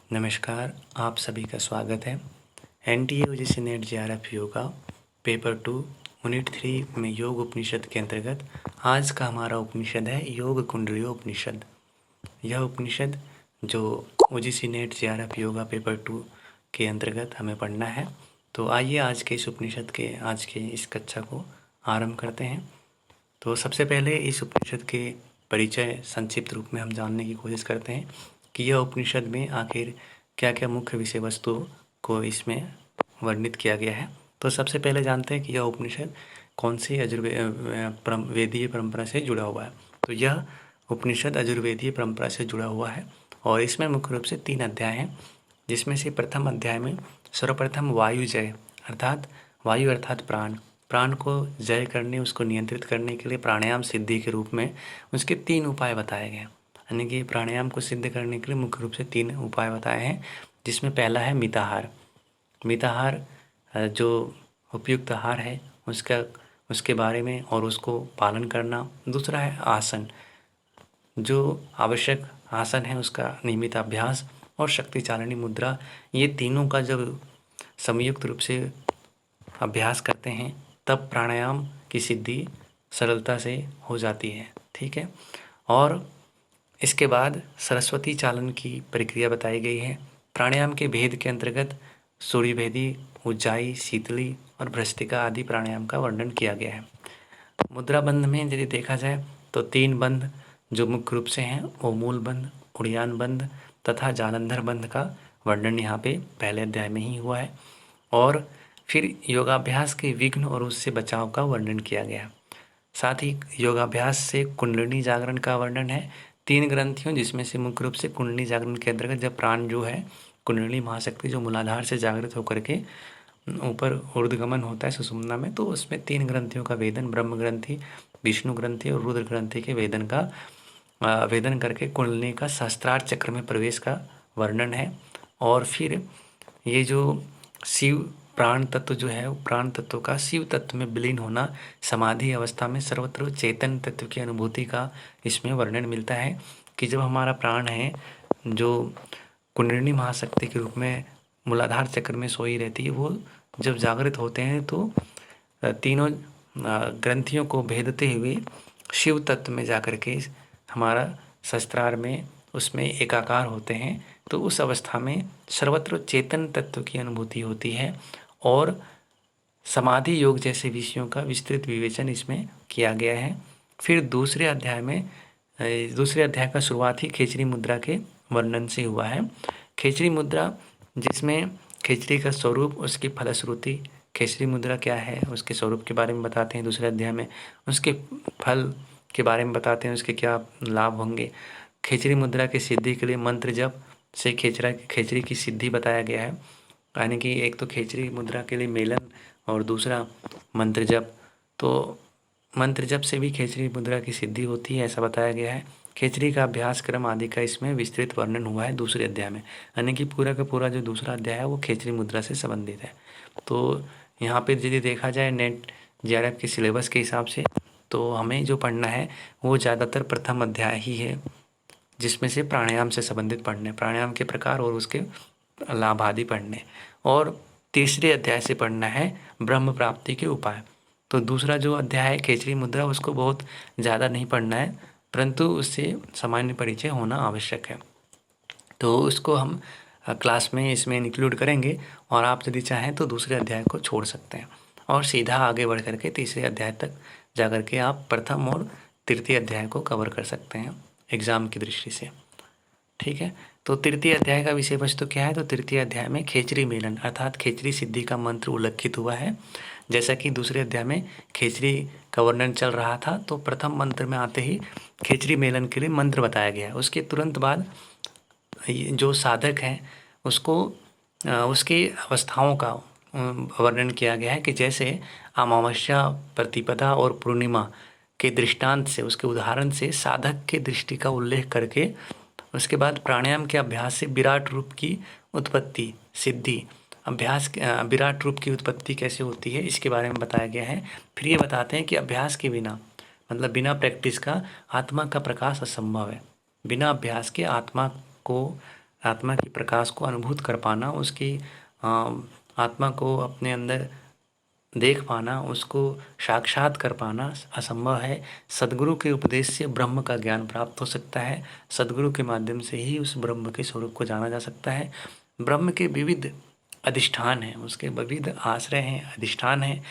नमस्कार, आप सभी का स्वागत है। NTA UGC net JRF yoga paper 2 unit 3 में योग उपनिषद के अंतर्गत आज का हमारा उपनिषद है योग कुंडलियो उपनिषद। यह उपनिषद जो UGC net JRF yoga paper 2 के अंतर्गत हमें पढ़ना है। तो आइए आज के इस उपनिषद के आज के इस कक्षा को आरंभ करते हैं। तो सबसे पहले इस उपनिषद के परिचय संक्षिप्त रूप में हम जानने की कोशिश करते हैं कि यह उपनिषद में आखिर क्या क्या मुख्य विषय वस्तु को इसमें वर्णित किया गया है। तो सबसे पहले जानते हैं कि यह उपनिषद कौन सी वेदीय परंपरा से जुड़ा हुआ है। तो यह उपनिषद अजुर्वेदीय परंपरा से जुड़ा हुआ है और इसमें मुख्य रूप से 3 अध्याय हैं, जिसमें से प्रथम अध्याय में सर्वप्रथम वायु जय अर्थात वायु अर्थात प्राण को जय करने, उसको नियंत्रित करने के लिए प्राणायाम सिद्धि के रूप में उसके 3 उपाय बताए गए। यानी कि प्राणायाम को सिद्ध करने के लिए मुख्य रूप से 3 उपाय बताए हैं, जिसमें पहला है मिताहार जो उपयुक्त आहार है उसके बारे में और उसको पालन करना। दूसरा है आसन, जो आवश्यक आसन है उसका नियमित अभ्यास, और शक्ति चालनी मुद्रा। ये तीनों का जब संयुक्त रूप से अभ्यास करते हैं तब प्राणायाम की सिद्धि सरलता से हो जाती है। ठीक है। और इसके बाद सरस्वती चालन की प्रक्रिया बताई गई है। प्राणायाम के भेद के अंतर्गत सूर्यभेदी, उज्जाई, शीतली और भ्रष्टिका आदि प्राणायाम का वर्णन किया गया है। मुद्रा बंध में यदि देखा जाए तो 3 बंध जो मुख्य रूप से हैं वो मूल बंध, उड़ियान बंध तथा जालंधर बंध का वर्णन यहाँ पे पहले अध्याय में ही हुआ है। और फिर योगाभ्यास के विघ्न और उससे बचाव का वर्णन किया गया है। साथ ही योगाभ्यास से कुंडलिनी जागरण का वर्णन है। 3 ग्रंथियों जिसमें से मुख्य रूप से कुंडलिनी जागरण के अंतर्गत जब प्राण जो है कुंडलिनी महाशक्ति जो मूलाधार से जागृत होकर के ऊपर ऊर्ध्वगमन होता है सुषुम्ना में, तो उसमें 3 ग्रंथियों का वेदन, ब्रह्म ग्रंथि, विष्णु ग्रंथि और रुद्र ग्रंथि के वेदन करके कुंडलिनी का सहस्त्रार चक्र में प्रवेश का वर्णन है। और फिर ये जो शिव प्राण तत्व जो है प्राण तत्व का शिव तत्व में विलीन होना, समाधि अवस्था में सर्वत्र चेतन तत्व की अनुभूति का इसमें वर्णन मिलता है कि जब हमारा प्राण है जो कुंडलिनी महाशक्ति के रूप में मूलाधार चक्र में सोई रहती है, वो जब जागृत होते हैं तो तीनों ग्रंथियों को भेदते हुए शिव तत्व में जाकर के हमारा सहस्त्रार में उसमें एकाकार होते हैं। तो उस अवस्था में सर्वत्र चेतन तत्व की अनुभूति होती है और समाधि योग जैसे विषयों का विस्तृत विवेचन इसमें किया गया है। फिर दूसरे अध्याय का शुरुआत ही खेचरी मुद्रा के वर्णन से हुआ है। खेचरी मुद्रा जिसमें खेचरी का स्वरूप, उसकी फलश्रुति, खेचरी मुद्रा क्या है उसके स्वरूप के बारे में बताते हैं। दूसरे अध्याय में उसके फल के बारे में बताते हैं, उसके क्या लाभ होंगे। खेचरी मुद्रा की सिद्धि के लिए मंत्र जप से खेचरी की सिद्धि बताया गया है। यानी कि एक तो खेचरी मुद्रा के लिए मेलन और दूसरा मंत्र जप। तो मंत्र जप से भी खेचरी मुद्रा की सिद्धि होती है ऐसा बताया गया है। खेचरी का अभ्यास क्रम आदि का इसमें विस्तृत वर्णन हुआ है दूसरे अध्याय में। यानी कि पूरा का पूरा जो दूसरा अध्याय है वो खेचरी मुद्रा से संबंधित है। तो यहाँ पे यदि देखा जाए नेट जेआरएफ के सिलेबस के हिसाब से तो हमें जो पढ़ना है वो ज़्यादातर प्रथम अध्याय ही है, जिसमें से प्राणायाम से संबंधित पढ़ने, प्राणायाम के प्रकार और उसके लाभ आदि पढ़ने। और तीसरे अध्याय से पढ़ना है ब्रह्म प्राप्ति के उपाय। तो दूसरा जो अध्याय है खेचरी मुद्रा उसको बहुत ज़्यादा नहीं पढ़ना है, परंतु उससे सामान्य परिचय होना आवश्यक है। तो उसको हम क्लास में इसमें इंक्लूड करेंगे और आप यदि चाहें तो दूसरे अध्याय को छोड़ सकते हैं और सीधा आगे बढ़ करके तीसरे अध्याय तक जा कर के आप प्रथम और तृतीय अध्याय को कवर कर सकते हैं एग्ज़ाम की दृष्टि से। ठीक है। तो तृतीय अध्याय का विषय वस्तु क्या है? तो तृतीय अध्याय में खेचरी मेलन अर्थात खेचरी सिद्धि का मंत्र उल्लेखित हुआ है। जैसा कि दूसरे अध्याय में खेचरी का वर्णन चल रहा था, तो प्रथम मंत्र में आते ही खेचरी मेलन के लिए मंत्र बताया गया। उसके तुरंत बाद जो साधक हैं उसको उसकी अवस्थाओं का वर्णन किया गया है कि जैसे अमावस्या, प्रतिपदा और पूर्णिमा के दृष्टांत से, उसके उदाहरण से साधक के दृष्टि का उल्लेख करके उसके बाद प्राणायाम के अभ्यास से विराट रूप की उत्पत्ति, सिद्धि, विराट रूप की उत्पत्ति कैसे होती है इसके बारे में बताया गया है। फिर ये बताते हैं कि अभ्यास के बिना मतलब बिना प्रैक्टिस का आत्मा का प्रकाश असंभव है। बिना अभ्यास के आत्मा को आत्मा की प्रकाश को अनुभूत कर पाना, उसकी आत्मा को अपने अंदर देख पाना, उसको साक्षात कर पाना असंभव है। सद्गुरु के उपदेश से ब्रह्म का ज्ञान प्राप्त हो सकता है। सद्गुरु के माध्यम से ही उस ब्रह्म के स्वरूप को जाना जा सकता है। ब्रह्म के विविध अधिष्ठान हैं, उसके विविध आश्रय हैं, अधिष्ठान हैं,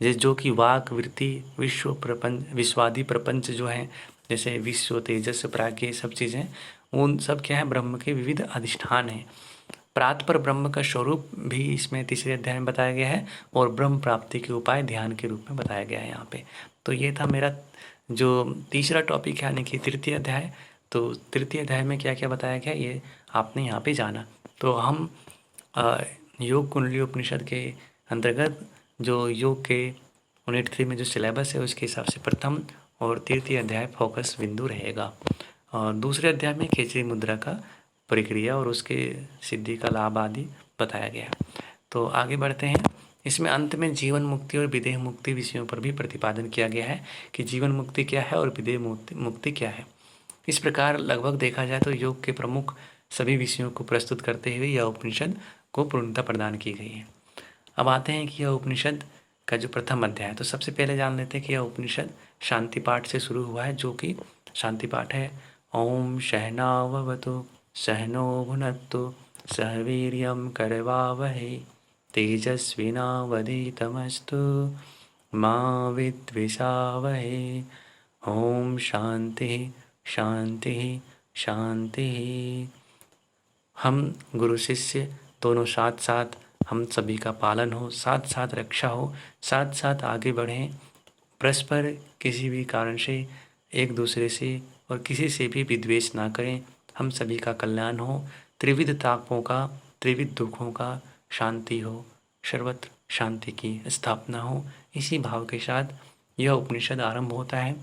जो कि वाक, वृत्ति, विश्व प्रपंच, विश्वादि प्रपंच जो हैं, जैसे विश्व, तेजस, प्राज्ञ, सब चीज़ें, उन सब क्या है, ब्रह्म के विविध अधिष्ठान हैं। प्रातपर ब्रह्म का स्वरूप भी इसमें तीसरे अध्याय में बताया गया है और ब्रह्म प्राप्ति के उपाय ध्यान के रूप में बताया गया है यहाँ पे। तो ये था मेरा जो तीसरा टॉपिक है, यानी कि तृतीय अध्याय। तो तृतीय अध्याय में क्या क्या बताया गया ये आपने यहाँ पे जाना। तो हम योग कुंडली उपनिषद के अंतर्गत जो योग के यूनिट 3 में जो सिलेबस है उसके हिसाब से प्रथम और तृतीय अध्याय फोकस बिंदु रहेगा। और दूसरे अध्याय में खेचरी मुद्रा का प्रक्रिया और उसके सिद्धि का लाभ आदि बताया गया। तो आगे बढ़ते हैं। इसमें अंत में जीवन मुक्ति और विदेह मुक्ति विषयों पर भी प्रतिपादन किया गया है कि जीवन मुक्ति क्या है और विदेह मुक्ति क्या है। इस प्रकार लगभग देखा जाए तो योग के प्रमुख सभी विषयों को प्रस्तुत करते हुए यह उपनिषद को पूर्णता प्रदान की गई है। अब आते हैं कि यह उपनिषद का जो प्रथम अध्याय है, तो सबसे पहले जान लेते हैं कि यह उपनिषद शांति पाठ से शुरू हुआ है, जो कि शांति पाठ है। ओम सहनाववतु सहनो भुनक्तु सह वीर्यं करवावहै तेजस्विनावधीतमस्तु मा विद्विषावहै। ओम शांति शांति शांति। हम गुरु शिष्य दोनों साथ साथ, हम सभी का पालन हो, साथ साथ रक्षा हो, साथ साथ आगे बढ़ें, परस्पर किसी भी कारण से एक दूसरे से और किसी से भी विद्वेष ना करें, हम सभी का कल्याण हो, त्रिविध तापों का, त्रिविध दुखों का शांति हो, सर्वत्र शांति की स्थापना हो। इसी भाव के साथ यह उपनिषद आरंभ होता है।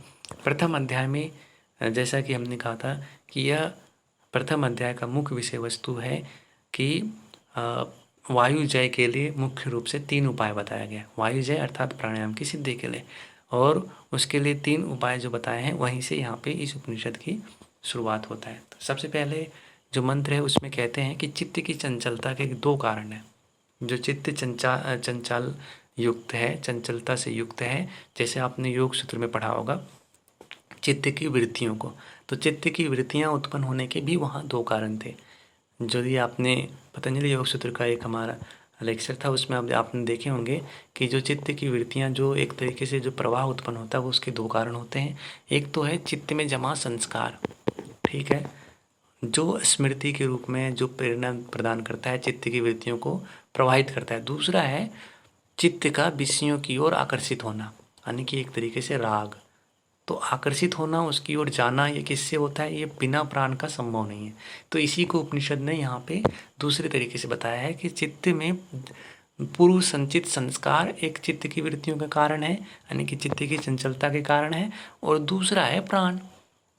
प्रथम अध्याय में जैसा कि हमने कहा था कि यह प्रथम अध्याय का मुख्य विषय वस्तु है कि वायु जय के लिए मुख्य रूप से 3 उपाय बताया गया। वायु जय अर्थात प्राणायाम की सिद्धि के लिए, और उसके लिए 3 उपाय जो बताए हैं वहीं से यहाँ पे इस उपनिषद की शुरुआत होता है। तो सबसे पहले जो मंत्र है उसमें कहते हैं कि चित्त की चंचलता के 2 कारण हैं। जो चित्त चंचल युक्त है, चंचलता से युक्त है, जैसे आपने योग सूत्र में पढ़ा होगा चित्त की वृत्तियों को, तो चित्त की वृत्तियाँ उत्पन्न होने के भी वहाँ 2 कारण थे। यदि आपने पतंजलि योग सूत्र का एक हमारा लेक्चर था, उसमें आपने देखे होंगे कि जो चित्त की वृत्तियाँ जो एक तरीके से जो प्रवाह उत्पन्न होता है वो उसके 2 कारण होते हैं। एक तो है चित्त में जमा संस्कार, ठीक है, जो स्मृति के रूप में जो प्रेरणा प्रदान करता है, चित्त की वृत्तियों को प्रवाहित करता है। दूसरा है चित्त का विषयों की ओर आकर्षित होना, यानी कि एक तरीके से राग। तो आकर्षित होना, उसकी ओर जाना, ये किससे होता है? ये बिना प्राण का संभव नहीं है। तो इसी को उपनिषद ने यहाँ पे दूसरे तरीके से बताया है कि चित्त में पूर्व संचित संस्कार एक चित्त की वृत्तियों का कारण है, यानी कि चित्त की चंचलता के कारण है, और दूसरा है प्राण।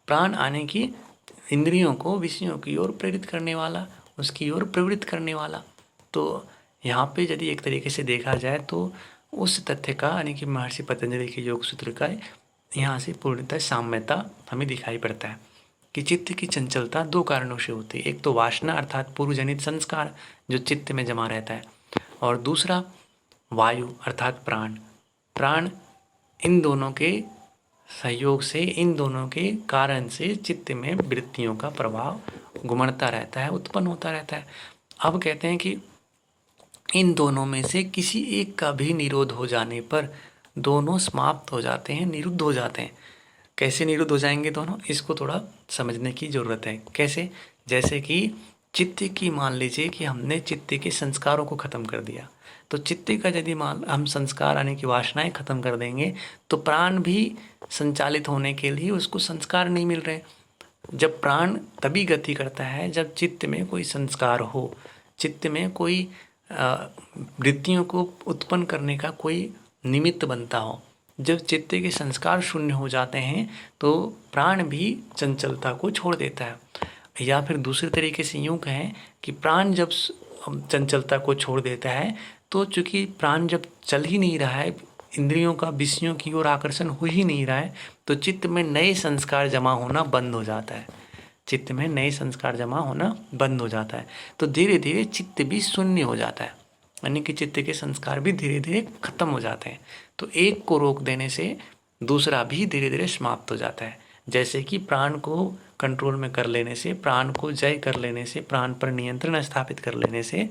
प्राण आने की इंद्रियों को विषयों की ओर प्रेरित करने वाला, उसकी ओर प्रवृत्त करने वाला। तो यहाँ पे यदि एक तरीके से देखा जाए तो उस तथ्य का, यानी कि महर्षि पतंजलि के योग सूत्र का यहाँ से पूर्णतः साम्यता हमें दिखाई पड़ता है कि चित्त की चंचलता 2 कारणों से होती है। एक तो वासना अर्थात पूर्वजनित संस्कार जो चित्त में जमा रहता है, और दूसरा वायु अर्थात प्राण। प्राण इन दोनों के सहयोग से, इन दोनों के कारण से चित्त में वृत्तियों का प्रभाव घुमड़ता रहता है, उत्पन्न होता रहता है। अब कहते हैं कि इन दोनों में से किसी एक का भी निरोध हो जाने पर दोनों समाप्त हो जाते हैं, निरुद्ध हो जाते हैं। कैसे निरुद्ध हो जाएंगे दोनों, इसको थोड़ा समझने की ज़रूरत है। कैसे? जैसे कि चित्त की, मान लीजिए कि हमने चित्त के संस्कारों को ख़त्म कर दिया, तो चित्त का यदि हम संस्कार आने की वासनाएं ख़त्म कर देंगे तो प्राण भी संचालित होने के लिए उसको संस्कार नहीं मिल रहे। जब प्राण तभी गति करता है जब चित्त में कोई संस्कार हो, चित्त में कोई वृत्तियों को उत्पन्न करने का कोई निमित्त बनता हो। जब चित्त के संस्कार शून्य हो जाते हैं तो प्राण भी चंचलता को छोड़ देता है। या फिर दूसरे तरीके से यूँ कहें कि प्राण जब चंचलता को छोड़ देता है तो चूँकि प्राण जब चल ही नहीं रहा है, इंद्रियों का विषयों की ओर आकर्षण हो ही नहीं रहा है, तो चित्त में नए संस्कार जमा होना बंद हो जाता है। चित्त में नए संस्कार जमा होना बंद हो जाता है। तो धीरे धीरे चित्त भी शून्य हो जाता है, यानी कि चित्त के संस्कार भी धीरे धीरे खत्म हो जाते हैं। तो एक को रोक देने से दूसरा भी धीरे धीरे समाप्त हो जाता है। जैसे कि प्राण को कंट्रोल में कर लेने से, प्राण को जय कर लेने से, प्राण पर नियंत्रण स्थापित कर लेने से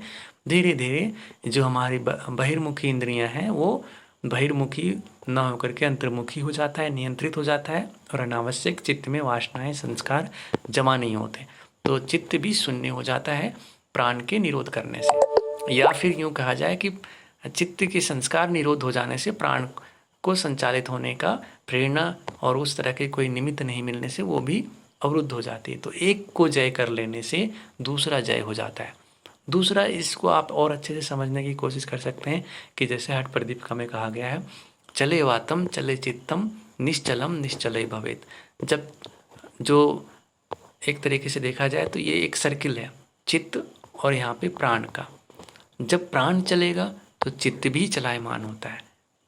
धीरे धीरे जो हमारी बहिर्मुखी इंद्रियां हैं वो बहिर्मुखी न होकर के अंतर्मुखी हो जाता है, नियंत्रित हो जाता है, और अनावश्यक चित्त में वासनाएं संस्कार जमा नहीं होते। तो चित्त भी शून्य हो जाता है प्राण के निरोध करने से। या फिर यूँ कहा जाए कि चित्त के संस्कार निरोध हो जाने से प्राण को संचालित होने का प्रेरणा और उस तरह के कोई निमित्त नहीं मिलने से वो भी अवरुद्ध हो जाती है। तो एक को जय कर लेने से दूसरा जय हो जाता है। दूसरा, इसको आप और अच्छे से समझने की कोशिश कर सकते हैं कि जैसे हठ प्रदीपिका में कहा गया है, चले वातम चले चित्तम निश्चलम निश्चल भवेत। जब जो एक तरीके से देखा जाए तो ये एक सर्किल है, चित्त और यहाँ पे प्राण का। जब प्राण चलेगा तो चित्त भी चलायमान होता है,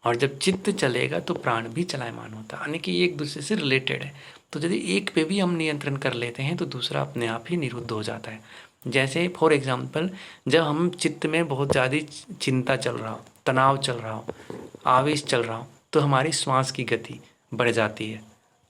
और जब चित्त चलेगा तो प्राण भी चलायमान होता है, यानी कि ये एक दूसरे से रिलेटेड है। तो यदि एक पे भी हम नियंत्रण कर लेते हैं तो दूसरा अपने आप ही निरुद्ध हो जाता है। जैसे फॉर एग्जांपल, जब हम चित्त में बहुत ज़्यादा चिंता चल रहा हो, तनाव चल रहा हो, आवेश चल रहा हो, तो हमारी श्वास की गति बढ़ जाती है,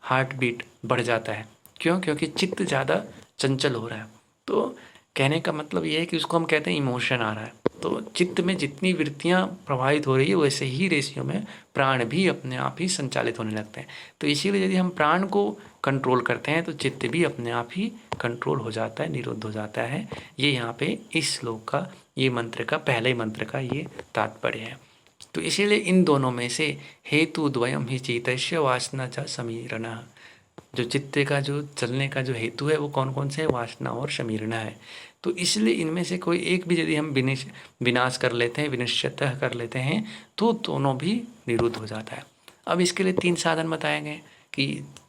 हार्ट बीट बढ़ जाता है। क्यों? क्योंकि चित्त ज़्यादा चंचल हो रहा है। तो कहने का मतलब ये है कि उसको हम कहते हैं इमोशन आ रहा है। तो चित्त में जितनी वृत्तियाँ प्रभावित हो रही है वैसे ही रेशियो में प्राण भी अपने आप ही संचालित होने लगते हैं। तो इसीलिए यदि हम प्राण को कंट्रोल करते हैं तो चित्त भी अपने आप ही कंट्रोल हो जाता है, निरुद्ध हो जाता है। ये यहाँ पे इस श्लोक का, ये मंत्र का, पहले मंत्र का ये तात्पर्य है। तो इसीलिए इन दोनों में से हेतु द्वयम ही चित्तस्य वासना च समीरणः, जो चित्त का जो चलने का जो हेतु है वो कौन कौन से है? वासना और समीरणा है। तो इसलिए इनमें से कोई एक भी यदि हम विनाश कर लेते हैं, विनिश्चितः कर लेते हैं, तो दोनों भी निरुद्ध हो जाता है। अब इसके लिए 3 साधन बताए गए कि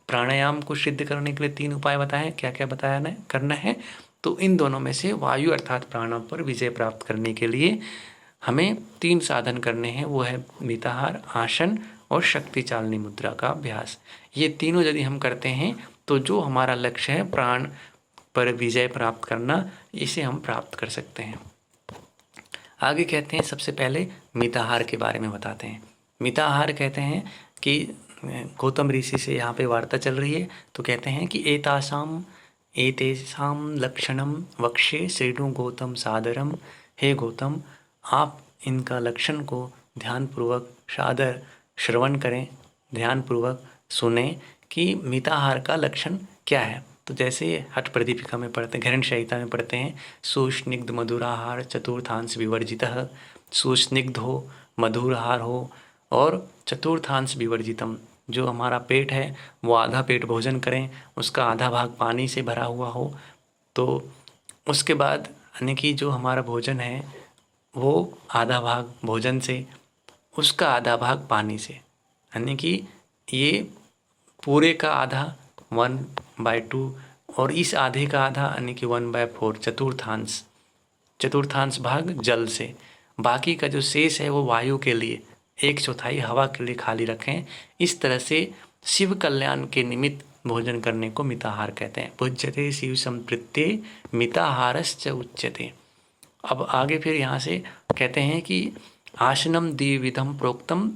प्राणायाम को सिद्ध करने के लिए 3 उपाय बताए। क्या क्या बताया है करना है? तो इन दोनों में से वायु अर्थात प्राणों पर विजय प्राप्त करने के लिए हमें 3 साधन करने हैं। वो है मिताहार, आसन और शक्ति चालनी मुद्रा का अभ्यास। ये तीनों यदि हम करते हैं तो जो हमारा लक्ष्य है प्राण पर विजय प्राप्त करना, इसे हम प्राप्त कर सकते हैं। आगे कहते हैं, सबसे पहले मिताहार के बारे में बताते हैं। मिताहार कहते हैं कि गौतम ऋषि से यहाँ पे वार्ता चल रही है, तो कहते हैं कि एतेषां लक्षणम वक्षे श्रीणु गौतम सादरम। हे गौतम, आप इनका लक्षण को ध्यानपूर्वक सादर श्रवण करें, ध्यानपूर्वक सुने कि मिताहार का लक्षण क्या है। तो जैसे हठ प्रदीपिका में पढ़ते हैं, घृण संहिता में पढ़ते हैं, सुस्निग्ध मधुराहार चतुर्थांश विवर्जितः। सुस्निग्ध हो, मधुर आहार हो और चतुर्थांश विवर्जितम, जो हमारा पेट है वो आधा पेट भोजन करें, उसका आधा भाग पानी से भरा हुआ हो। तो उसके बाद यानी कि जो हमारा भोजन है वो आधा भाग भोजन से, उसका आधा भाग पानी से, यानी कि ये पूरे का आधा 1/2 और इस आधे का आधा यानी कि 1/4 चतुर्थांश भाग जल से। बाकी का जो शेष है वो वायु के लिए, 1/4 हवा के लिए खाली रखें। इस तरह से शिव कल्याण के निमित्त भोजन करने को मिताहार कहते हैं। भुज्यते शिव संप्रीत्ये मिताहारश्च उच्यते। अब आगे फिर यहाँ से कहते हैं कि आसनम द्विविधम प्रोक्तम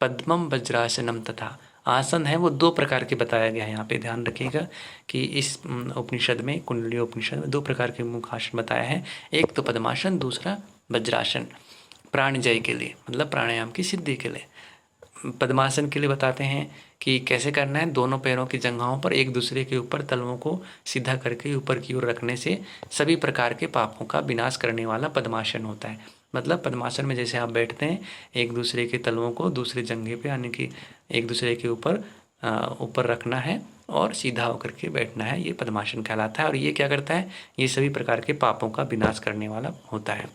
पद्मम वज्रासनम तथा। आसन है वो 2 प्रकार के बताया गया है। यहाँ पे ध्यान रखिएगा कि इस उपनिषद में, कुंडली उपनिषद में 2 प्रकार के मुख्य आसन बताया है। एक तो पद्मासन, दूसरा वज्रासन, प्राणजय के लिए, मतलब प्राणायाम की सिद्धि के लिए। पद्मासन के लिए बताते हैं कि कैसे करना है। दोनों पैरों की जंघाओं पर एक दूसरे के ऊपर तलवों को सीधा करके ऊपर की ओर रखने से सभी प्रकार के पापों का विनाश करने वाला पद्मासन होता है। मतलब पद्मासन में जैसे आप बैठते हैं, एक दूसरे के तलवों को दूसरे जंघे पे यानी कि एक दूसरे के ऊपर रखना है और सीधा होकर के बैठना है, ये पद्मासन कहलाता है। और ये क्या करता है? ये सभी प्रकार के पापों का विनाश करने वाला होता है।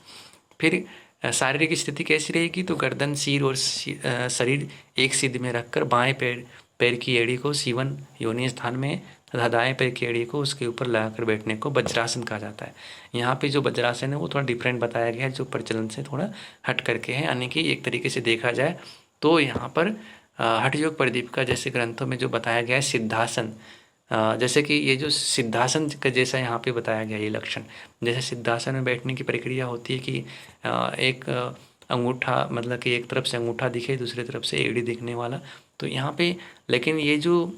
फिर शारीरिक स्थिति कैसी रहेगी? तो गर्दन, सिर और शरीर एक सिद्ध में रखकर बाएं पैर की एड़ी को सीवन योनि स्थान में तथा दाएं पैर की एड़ी को उसके ऊपर लगाकर बैठने को वज्रासन कहा जाता है। यहाँ पे जो वज्रासन है वो थोड़ा डिफरेंट बताया गया है, जो प्रचलन से थोड़ा हट करके है। यानी कि एक तरीके से देखा जाए तो यहाँ पर हठ योग प्रदीपिका जैसे ग्रंथों में जो बताया गया है सिद्धासन, जैसे कि ये जो सिद्धासन का जैसा यहाँ पे बताया गया ये लक्षण, जैसे सिद्धासन में बैठने की प्रक्रिया होती है कि एक अंगूठा, मतलब कि एक तरफ से अंगूठा दिखे, दूसरी तरफ से एड़ी दिखने वाला। तो यहाँ पे लेकिन ये जो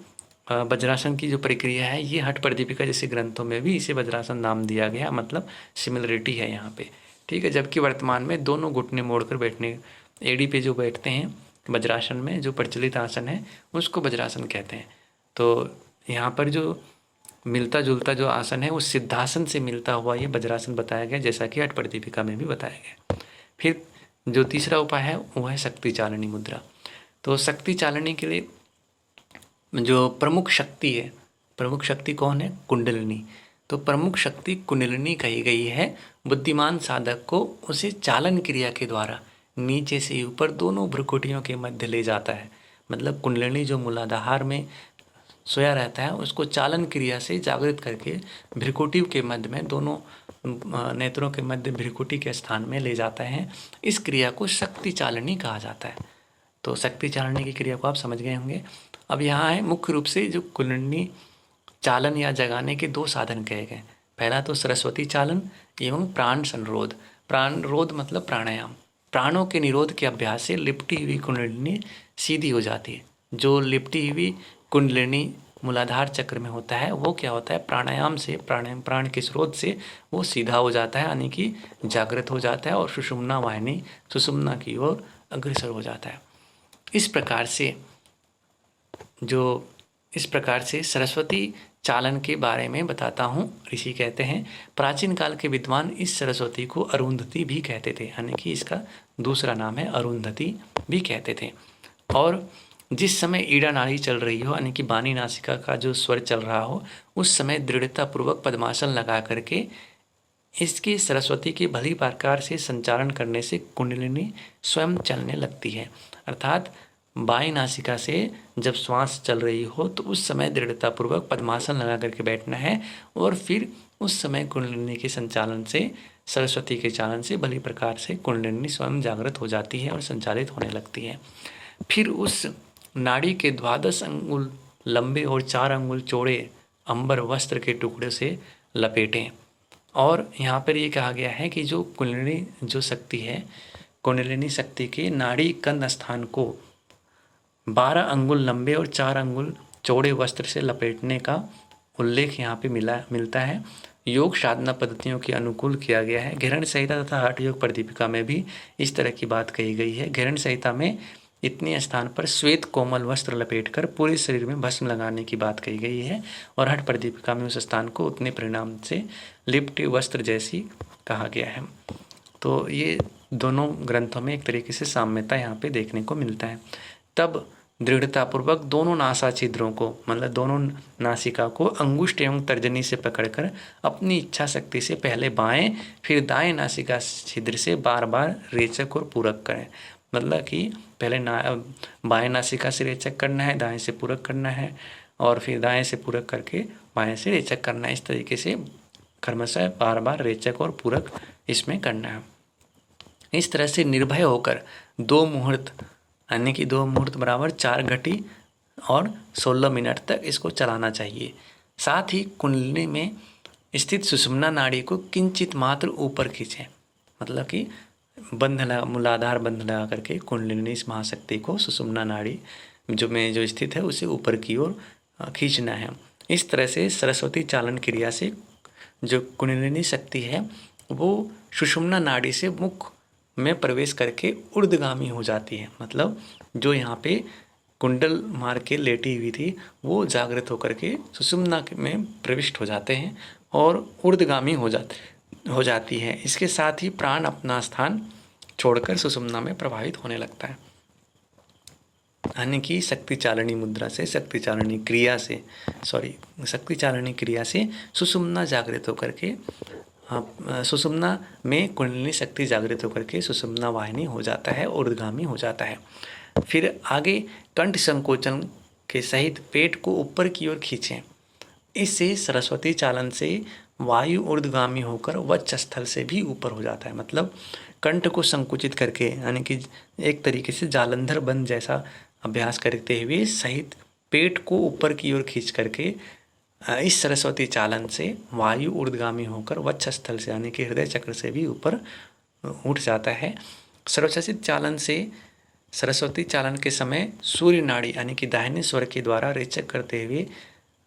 वज्रासन की जो प्रक्रिया है, ये हठ प्रदीपिका जैसे ग्रंथों में भी इसे वज्रासन नाम दिया गया, मतलब सिमिलरिटी है यहाँ पे, ठीक है। जबकि वर्तमान में दोनों घुटने मोड़कर बैठने, एड़ी पे जो बैठते हैं वज्रासन में, जो प्रचलित आसन है उसको वज्रासन कहते हैं। तो यहाँ पर जो मिलता जुलता जो आसन है, उस सिद्धासन से मिलता हुआ ये वज्रासन बताया गया, जैसा कि हठ प्रदीपिका में भी बताया गया। फिर जो तीसरा उपाय है वो है शक्ति चालनी मुद्रा। तो शक्ति चालनी के लिए जो प्रमुख शक्ति है, प्रमुख शक्ति कौन है? कुंडलिनी। तो प्रमुख शक्ति कुंडलिनी कही गई है। बुद्धिमान साधक को उसे चालन क्रिया के द्वारा नीचे से ऊपर दोनों भ्रुकुटियों के मध्य ले जाता है। मतलब कुंडलिनी जो मूलाधार में सोया रहता है, उसको चालन क्रिया से जागृत करके भ्रुकुटी के मध्य में, दोनों नेत्रों के मध्य भ्रुकुटी के स्थान में ले जाता है। इस क्रिया को शक्ति चालनी कहा जाता है। तो शक्ति चालनी की क्रिया को आप समझ गए होंगे। अब यहाँ है मुख्य रूप से जो कुंडलिनी चालन या जगाने के दो साधन कहे गए। पहला तो सरस्वती चालन एवं प्राण संरोध। प्राणरोध मतलब प्राणायाम। प्राणों के निरोध के अभ्यास से लिपटी हुई कुंडलिनी सीधी हो जाती है। जो लिपटी हुई कुंडलिनी मूलाधार चक्र में होता है, वो क्या होता है? प्राणायाम से, प्राण के स्रोत से वो सीधा हो जाता है, यानी कि जागृत हो जाता है और सुषुम्ना वाहिनी, सुषुम्ना की ओर अग्रसर हो जाता है। इस प्रकार से सरस्वती चालन के बारे में बताता हूँ। ऋषि कहते हैं, प्राचीन काल के विद्वान इस सरस्वती को अरुंधति भी कहते थे, यानी कि इसका दूसरा नाम है अरुंधति भी कहते थे। और जिस समय ईड़ा नाड़ी चल रही हो, यानी कि बानी नासिका का जो स्वर चल रहा हो, उस समय दृढ़तापूर्वक पद्मासन लगा करके इसकी सरस्वती के भली प्रकार से संचालन करने से कुंडलिनी स्वयं चलने लगती है। अर्थात बाई नासिका से जब श्वास चल रही हो तो उस समय दृढ़तापूर्वक पद्मासन लगा करके बैठना है, और फिर उस समय कुंडलिनी के संचालन से, सरस्वती के चालन से भली प्रकार से कुंडलिनी स्वयं जागृत हो जाती है और संचालित होने लगती है। फिर उस नाड़ी के 12 अंगुल लंबे और 4 अंगुल चौड़े अंबर वस्त्र के टुकड़े से लपेटें। और यहाँ पर ये कहा गया है कि जो कुंडलिनी जो शक्ति है, कुंडलिनी शक्ति के नाड़ी कंद स्थान को 12 अंगुल लंबे और 4 अंगुल चौड़े वस्त्र से लपेटने का उल्लेख यहाँ पे मिलता है। योग साधना पद्धतियों के अनुकूल किया गया है। घेरण संहिता तथा हठ योग प्रदीपिका में भी इस तरह की बात कही गई है। घेरण संहिता में इतने स्थान पर श्वेत कोमल वस्त्र लपेटकर पूरे शरीर में भस्म लगाने की बात कही गई है, और हठ प्रदीपिका में उस स्थान को उतने परिणाम से लिप्ट वस्त्र जैसी कहा गया है। तो ये दोनों ग्रंथों में एक तरीके से साम्यता यहाँ पे देखने को मिलता है। तब दृढ़तापूर्वक दोनों नासा छिद्रों को, मतलब दोनों नासिका को अंगुष्ठ एवं तर्जनी से पकड़कर अपनी इच्छा शक्ति से पहले बाएं फिर दाएं नासिका छिद्र से बार बार रेचक और पूरक करें। मतलब कि पहले बाएं नासिका से रेचक करना है, दाएं से पूरक करना है, और फिर दाएं से पूरक करके बाएं से रेचक करना है। इस तरीके से क्रमशः बार बार रेचक और पूरक इसमें करना है। इस तरह से निर्भय होकर 2 मुहूर्त, यानी कि 2 मुहूर्त बराबर 4 घटी और 16 मिनट तक इसको चलाना चाहिए। साथ ही कुंडलिनी में स्थित सुषुम्ना नाड़ी को किंचित मात्र ऊपर खींचें। मतलब कि मूलाधार बंध लगा करके कुंडलिनी इस महाशक्ति को सुषुम्ना नाड़ी जो स्थित है उसे ऊपर की ओर खींचना है। इस तरह से सरस्वती चालन क्रिया से जो कुंडलिनी शक्ति है वो सुषुम्ना नाड़ी से मुख में प्रवेश करके ऊर्ध्वगामी हो जाती है। मतलब जो यहाँ पे कुंडल मार के लेटी हुई थी वो जागृत होकर के सुषुम्ना में प्रविष्ट हो जाते हैं और ऊर्ध्वगामी हो जाती है। इसके साथ ही प्राण अपना स्थान छोड़कर सुषुम्ना में प्रभावित होने लगता है। यानी कि शक्ति चालनी मुद्रा से, शक्ति चालनी क्रिया से सुषुम्ना जागृत होकर के, सुषुम्ना में कुंडलिनी शक्ति जागृत होकर के सुषुम्ना वाहिनी हो जाता है, ऊर्ध्वगामी हो जाता है। फिर आगे कंठ संकोचन के सहित पेट को ऊपर की ओर खींचें। इससे सरस्वती चालन से वायु ऊर्ध्वगामी होकर वक्षस्थल से भी ऊपर हो जाता है। मतलब कंठ को संकुचित करके, यानी कि एक तरीके से जालंधर बंद जैसा अभ्यास करते हुए सहित पेट को ऊपर की ओर खींच करके इस सरस्वती चालन से वायु ऊर्ध्वगामी होकर वक्षस्थल से यानी कि हृदय चक्र से भी ऊपर उठ जाता है। सरस्वती चालन के समय सूर्य नाड़ी यानी कि दाहिने स्वर के द्वारा रेचक करते हुए,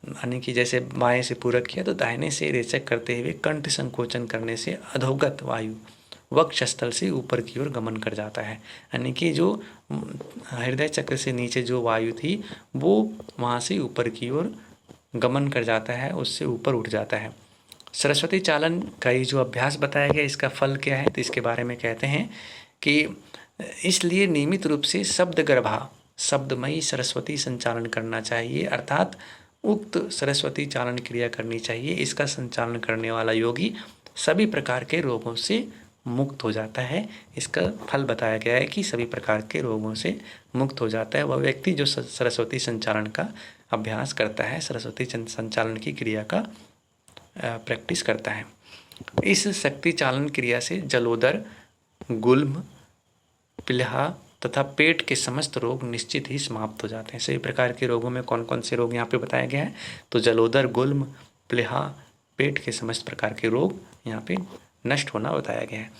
यानी कि जैसे बाएं से पूरक किया तो दाहिने से रेचक करते हुए कंठ संकोचन करने से अधोगत वायु वक्षस्थल से ऊपर की ओर गमन कर जाता है। यानी कि जो हृदय चक्र से नीचे जो वायु थी वो वहाँ से ऊपर की ओर गमन कर जाता है, उससे ऊपर उठ जाता है। सरस्वती चालन का ये जो अभ्यास बताया गया, इसका फल क्या है, तो इसके बारे में कहते हैं कि इसलिए नियमित रूप से शब्द गर्भा शब्दमयी सरस्वती संचालन करना चाहिए, अर्थात उक्त सरस्वती चालन क्रिया करनी चाहिए। इसका संचालन करने वाला योगी सभी प्रकार के रोगों से मुक्त हो जाता है। इसका फल बताया गया है कि सभी प्रकार के रोगों से मुक्त हो जाता है वह व्यक्ति जो सरस्वती संचालन का अभ्यास करता है, सरस्वती संचालन की क्रिया का प्रैक्टिस करता है। इस शक्ति चालन क्रिया से जलोदर, गुल्म, प्लीहा तथा पेट के समस्त रोग निश्चित ही समाप्त हो जाते हैं। सभी प्रकार के रोगों में कौन कौन से रोग यहाँ पे बताया गया है, तो जलोदर, गुल्म, प्लीहा, पेट के समस्त प्रकार के रोग यहाँ पे नष्ट होना बताया गया है।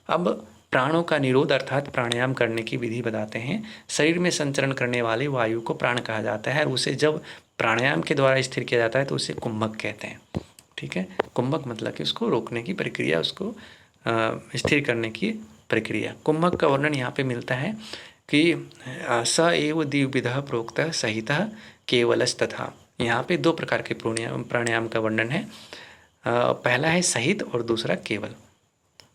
अब प्राणों का निरोध अर्थात प्राणायाम करने की विधि बताते हैं। शरीर में संचरण करने वाली वायु को प्राण कहा जाता है। उसे जब प्राणायाम के द्वारा स्थिर किया जाता है तो उसे कुंभक कहते हैं। ठीक है, कुंभक मतलब कि उसको रोकने की प्रक्रिया, उसको स्थिर करने की प्रक्रिया। कुंभक का वर्णन यहाँ पे मिलता है कि स एव द्विविधः प्रोक्तः सहितः केवलस्तथा। यहाँ पे दो प्रकार के प्राणायाम का वर्णन है। पहला है सहित और दूसरा केवल।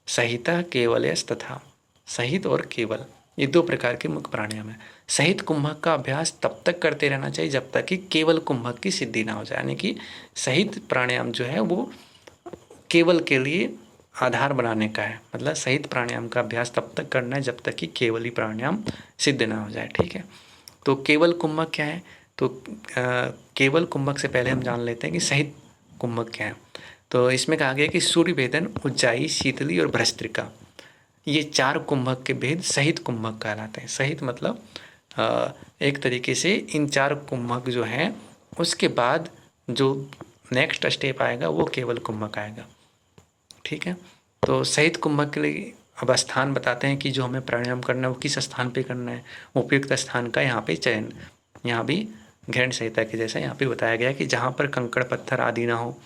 सहितः केवलस्तथा, सहित और केवल, ये दो प्रकार के मुख्य प्राणायाम है। सहित कुंभक का अभ्यास तब तक करते रहना चाहिए जब तक कि केवल कुंभक की सिद्धि ना हो जाए। यानी कि सहित प्राणायाम जो है वो केवल के लिए आधार बनाने का है। मतलब सहित प्राणायाम का अभ्यास तब तक करना है जब तक कि केवली प्राणायाम सिद्ध ना हो जाए। ठीक है, तो केवल कुंभक क्या है, तो केवल कुंभक से पहले हम जान लेते हैं कि सहित कुंभक क्या है। तो इसमें कहा गया कि सूर्य भेदन, उज्जाई, शीतली और भ्रष्त्रिका, ये चार कुंभक के भेद सहित कुंभक कहलाते हैं। सहित मतलब एक तरीके से इन चार कुंभक जो हैं उसके बाद जो नेक्स्ट स्टेप आएगा वो केवल कुंभक आएगा। ठीक है, तो सहित कुंभक के लिए अब स्थान बताते हैं कि जो हमें प्राणायाम करना है वो किस स्थान पे करना है। उपयुक्त स्थान का यहाँ पे चयन, यहाँ भी घृण संहिता के जैसा यहाँ पे बताया गया कि जहाँ पर कंकड़ पत्थर आदि ना हो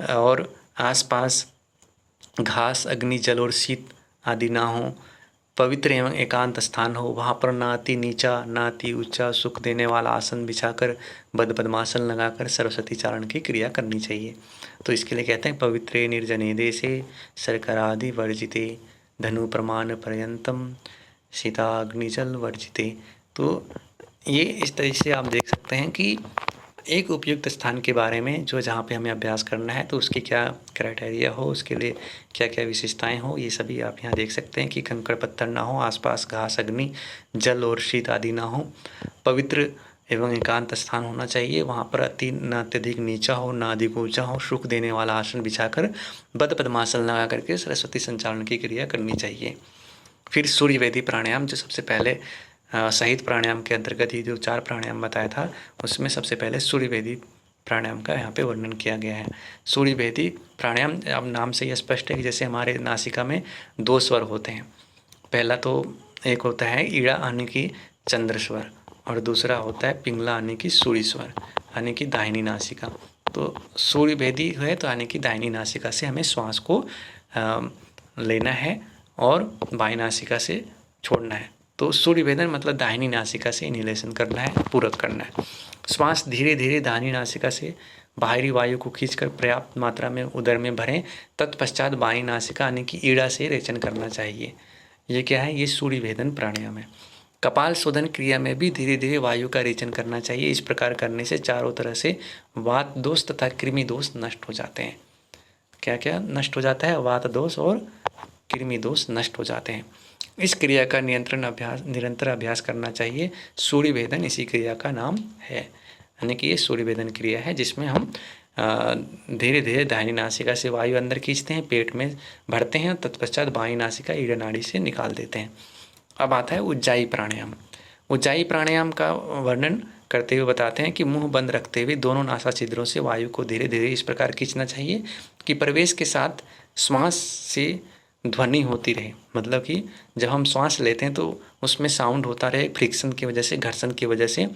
और आसपास घास, अग्नि, जल और शीत आदि ना हो, पवित्र एवं एकांत स्थान हो, वहाँ पर ना अति नीचा ना अति ऊंचा सुख देने वाला आसन बिछाकर पद्मासन लगाकर सरस्वती चारण की क्रिया करनी चाहिए। तो इसके लिए कहते हैं पवित्रे निर्जने देशे शर्करादि वर्जिते धनु प्रमाण पर्यंतम सीताग्निजल वर्जिते। तो ये इस तरह से आप देख सकते हैं कि एक उपयुक्त स्थान के बारे में जो जहाँ पे हमें अभ्यास करना है तो उसकी क्या क्राइटेरिया हो, उसके लिए क्या क्या विशेषताएं हो, ये सभी आप यहाँ देख सकते हैं कि कंकड़ पत्थर ना हो, आसपास घास, अग्नि, जल और शीत आदि ना हो, पवित्र एवं एकांत स्थान होना चाहिए, वहाँ पर न अत्यधिक नीचा हो ना अधिक ऊंचा हो, सुख देने वाला आसन बिछाकर पद्मासन लगा करके सरस्वती संचालन की क्रिया करनी चाहिए। फिर सूर्यवेदी प्राणायाम, जो सबसे पहले सहित प्राणायाम के अंतर्गत ही जो चार प्राणायाम बताया था उसमें सबसे पहले सूर्यवेदी प्राणायाम का यहाँ पे वर्णन किया गया है। सूर्यवेदी प्राणायाम अब नाम से ही स्पष्ट है कि जैसे हमारे नासिका में दो स्वर होते हैं। पहला तो एक होता है ईड़ा यानी कि चंद्र स्वर और दूसरा होता है पिंगला यानी कि सूर्य स्वर यानी कि दाहिनी नासिका। तो सूर्यवेदी है तो यानी कि दाहिनी नासिका से हमें श्वास को लेना है और बाईं नासिका से छोड़ना है। तो सूर्यभेदन मतलब दाहिनी नासिका से इनहेलेशन करना है, पूरक करना है। श्वास धीरे धीरे दाहिनी नासिका से बाहरी वायु को खींचकर पर्याप्त मात्रा में उदर में भरें, तत्पश्चात बाईं नासिका यानी कि ईड़ा से रेचन करना चाहिए। ये क्या है, ये सूर्यभेदन प्राणायाम है। कपाल शोधन क्रिया में भी धीरे धीरे वायु का रेचन करना चाहिए। इस प्रकार करने से चारों तरह से वात दोष तथा कृमि दोष नष्ट हो जाते हैं। क्या क्या नष्ट हो जाता है, वात दोष और कृमि दोष नष्ट हो जाते हैं। इस क्रिया का निरंतर अभ्यास करना चाहिए। सूर्यभेदन इसी क्रिया का नाम है, यानी कि ये सूर्यभेदन क्रिया है जिसमें हम धीरे धीरे दाहिनी नासिका से वायु अंदर खींचते हैं, पेट में भरते हैं, तत्पश्चात बाईं नासिका ईड़ा नाड़ी से निकाल देते हैं। अब आता है उज्जाई प्राणायाम। उज्जाई प्राणायाम का वर्णन करते हुए बताते हैं कि मुंह बंद रखते हुए दोनों नासा छिद्रों से वायु को धीरे धीरे इस प्रकार खींचना चाहिए कि प्रवेश के साथ श्वास से ध्वनि होती रहे। मतलब कि जब हम श्वास लेते हैं तो उसमें साउंड होता रहे, फ्रिक्शन की वजह से, घर्षण की वजह से।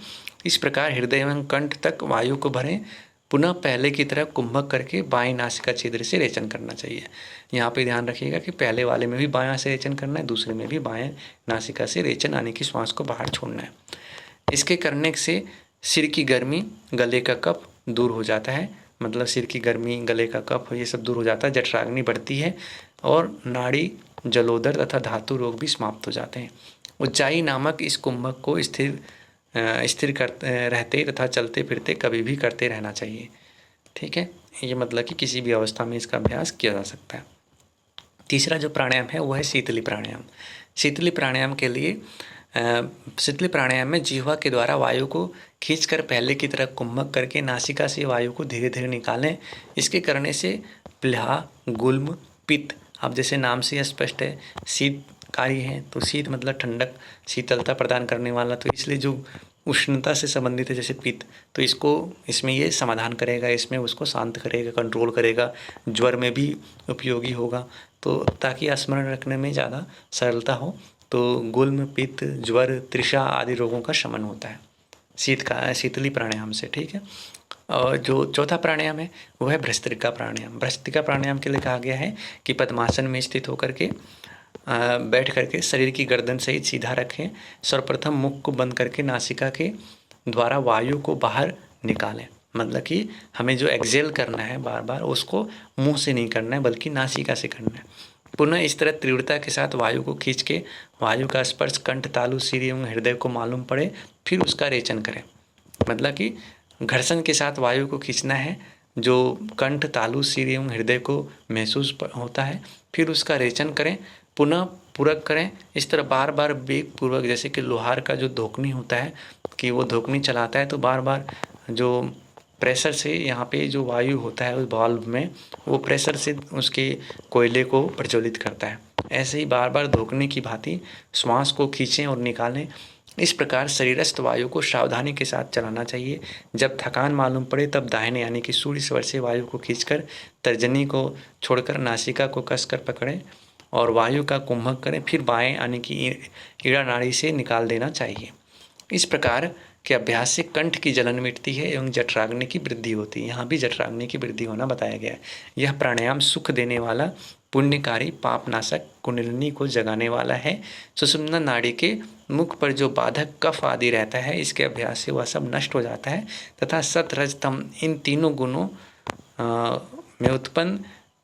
इस प्रकार हृदय एवं कंठ तक वायु को भरें। पुनः पहले की तरह कुंभक करके बाएं नासिका छिद्र से रेचन करना चाहिए। यहाँ पे ध्यान रखिएगा कि पहले वाले में भी बायां से रेचन करना है, दूसरे में भी बाएं नासिका से रेचन यानी कि श्वास को बाहर छोड़ना है। इसके करने से सिर की गर्मी, गले का कफ दूर हो जाता है। मतलब सिर की गर्मी, गले का कफ, ये सब दूर हो जाता है, जठराग्नि बढ़ती है और नाड़ी, जलोदर तथा धातु रोग भी समाप्त हो जाते हैं। उज्जाई नामक इस कुंभक को स्थिर करते रहते तथा चलते फिरते कभी भी करते रहना चाहिए। ठीक है, ये मतलब कि किसी भी अवस्था में इसका अभ्यास किया जा सकता है। तीसरा जो प्राणायाम है वो है शीतली प्राणायाम। शीतली प्राणायाम के लिए शीतली प्राणायाम में जिह्वा के द्वारा वायु को खींचकर पहले की तरह कुंभक करके नासिका से वायु को धीरे धीरे निकालें। इसके करने से प्लीहा, गुल्म, पित्त, अब जैसे नाम से स्पष्ट है, शीतकारी है तो शीत मतलब ठंडक, शीतलता प्रदान करने वाला, तो इसलिए जो उष्णता से संबंधित है जैसे पित्त, तो इसमें ये समाधान करेगा, इसमें उसको शांत करेगा, कंट्रोल करेगा। ज्वर में भी उपयोगी होगा, तो ताकि स्मरण रखने में ज़्यादा सरलता हो। तो गुल्म, पित्त, ज्वर, तृषा आदि रोगों का शमन होता है शीतली प्राणायाम से। ठीक है, और जो चौथा प्राणायाम है वो है भ्रस्त्रिका प्राणायाम। भ्रस्त्रिका प्राणायाम के लिए कहा गया है कि पद्मासन में स्थित होकर के बैठ करके शरीर की गर्दन सहित सीधा रखें। सर्वप्रथम मुख को बंद करके नासिका के द्वारा वायु को बाहर निकालें। मतलब कि हमें जो एक्सेल करना है बार बार, उसको मुंह से नहीं करना है बल्कि नासिका से करना है। पुनः इस तरह तीव्रता के साथ वायु को खींच के वायु का स्पर्श कंठ, तालु, सिर एवं हृदय को मालूम पड़े, फिर उसका रेचन करें। मतलब कि घर्षण के साथ वायु को खींचना है, जो कंठ, तालु, सिर एवं हृदय को महसूस होता है, फिर उसका रेचन करें, पुनः पूरक करें। इस तरह बार बार वेग पूर्वक, जैसे कि लोहार का जो धोकनी होता है कि वो धोकनी चलाता है तो बार बार जो प्रेशर से यहाँ पे जो वायु होता है उस वाल्व में, वो प्रेशर से उसके कोयले को प्रज्वलित करता है। ऐसे ही बार बार धोकने की भांति श्वास को खींचें और निकालें। इस प्रकार शरीरस्थ वायु को सावधानी के साथ चलाना चाहिए। जब थकान मालूम पड़े तब दाहिने यानी कि सूर्य स्वर से वायु को खींचकर तर्जनी को छोड़कर नासिका को कसकर पकड़ें और वायु का कुंभक करें, फिर बाएं यानी कि ईड़ा नाड़ी से निकाल देना चाहिए। इस प्रकार के अभ्यास से कंठ की जलन मिटती है एवं जठराग्नि की वृद्धि होती है। यहाँ भी जठराग्नि की वृद्धि होना बताया गया है। यह प्राणायाम सुख देने वाला, पुण्यकारी, पापनाशक, कुंडलिनी को जगाने वाला है। सुषुम्ना नाड़ी के मुख पर जो बाधक कफ आदि रहता है, इसके अभ्यास से वह सब नष्ट हो जाता है तथा सत, रज, तम इन तीनों गुणों में उत्पन्न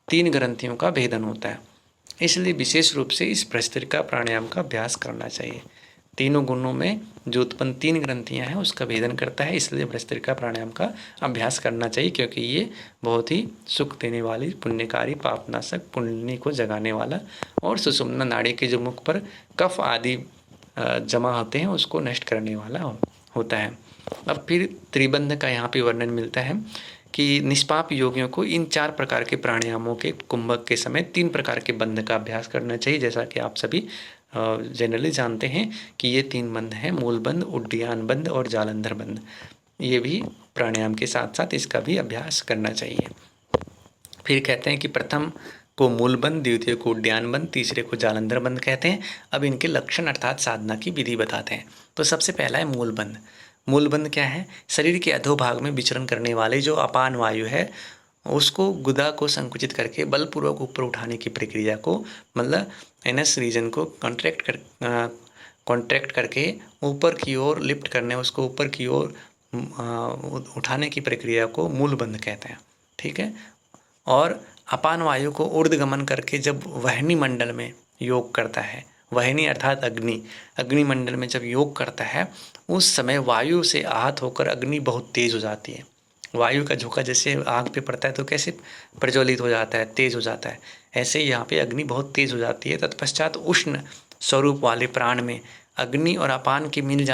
3 ग्रंथियों का भेदन होता है। इसलिए विशेष रूप से इस भ्रस्त्रिका प्राणायाम का अभ्यास करना चाहिए। तीनों गुणों में जो उत्पन्न 3 ग्रंथियां हैं उसका भेदन करता है, इसलिए भ्रस्त्रिका प्राणायाम का अभ्यास करना चाहिए, क्योंकि ये बहुत ही सुख देने वाली, पुण्यकारी, पापनाशक, कुंडलिनी को जगाने वाला और सुषुम्ना नाड़ी के जो मुख पर कफ आदि जमा होते हैं उसको नष्ट करने वाला होता है। अब फिर त्रिबंध का यहाँ पे वर्णन मिलता है कि निष्पाप योगियों को इन 4 प्रकार के प्राणायामों के कुंभक के समय 3 प्रकार के बंध का अभ्यास करना चाहिए। जैसा कि आप सभी जनरली जानते हैं कि ये 3 बंध हैं, मूल बंध, उड्डयन बंध और जालंधर बंध। ये भी प्राणायाम के साथ साथ इसका भी अभ्यास करना चाहिए। फिर कहते हैं कि प्रथम को मूल बंध, द्वितीय को उड्डयन बंध, तीसरे को जालंधर बंध कहते हैं। अब इनके लक्षण अर्थात साधना की विधि बताते हैं। तो सबसे पहला है मूल बंध। मूल बंध क्या है? शरीर के अधोभाग में विचरण करने वाले जो अपान वायु है उसको, गुदा को संकुचित करके बलपूर्वक ऊपर उठाने की प्रक्रिया को, मतलब एनस रीजन को कॉन्ट्रैक्ट करके ऊपर की ओर लिफ्ट करने, उसको ऊपर की ओर उठाने की प्रक्रिया को मूल बंध कहते हैं। ठीक है, और अपान वायु को ऊर्ध्वगमन करके जब वहनी मंडल में योग करता है, वहनी अर्थात अग्नि मंडल में जब योग करता है उस समय वायु से आहत होकर अग्नि बहुत तेज हो जाती है। वायु का झोंका जैसे आग पे पड़ता है तो कैसे प्रज्वलित हो जाता है, तेज हो जाता है, ऐसे ही यहाँ पे अग्नि बहुत तेज हो जाती है। तत्पश्चात उष्ण स्वरूप वाले प्राण में अग्नि और अपान के मिल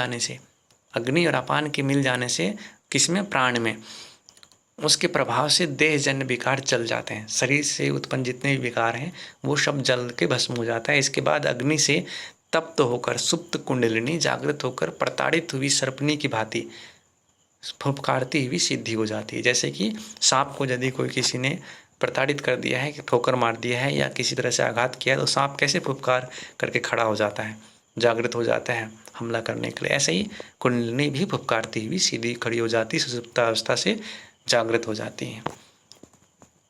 जाने से किसमें? प्राण में, उसके प्रभाव से देहजन्य विकार चल जाते हैं। शरीर से उत्पन्न जितने भी विकार हैं वो सब जल के भस्म हो जाता है। इसके बाद अग्नि से तप्त होकर सुप्त कुंडलिनी जागृत होकर प्रताड़ित हुई सर्पनी की भांति फुफकारती हुई सिद्धि हो जाती है। जैसे कि सांप को यदि कोई किसी ने प्रताड़ित कर दिया है, कि ठोकर मार दिया है या किसी तरह से आघात किया है, तो सांप कैसे फुफकार करके खड़ा हो जाता है, जागृत हो जाता है हमला करने के लिए। ऐसे ही कुंडलिनी भी फुफकारती हुई सीधी खड़ी हो जाती, सुषुप्तावस्था से जागृत हो जाती है।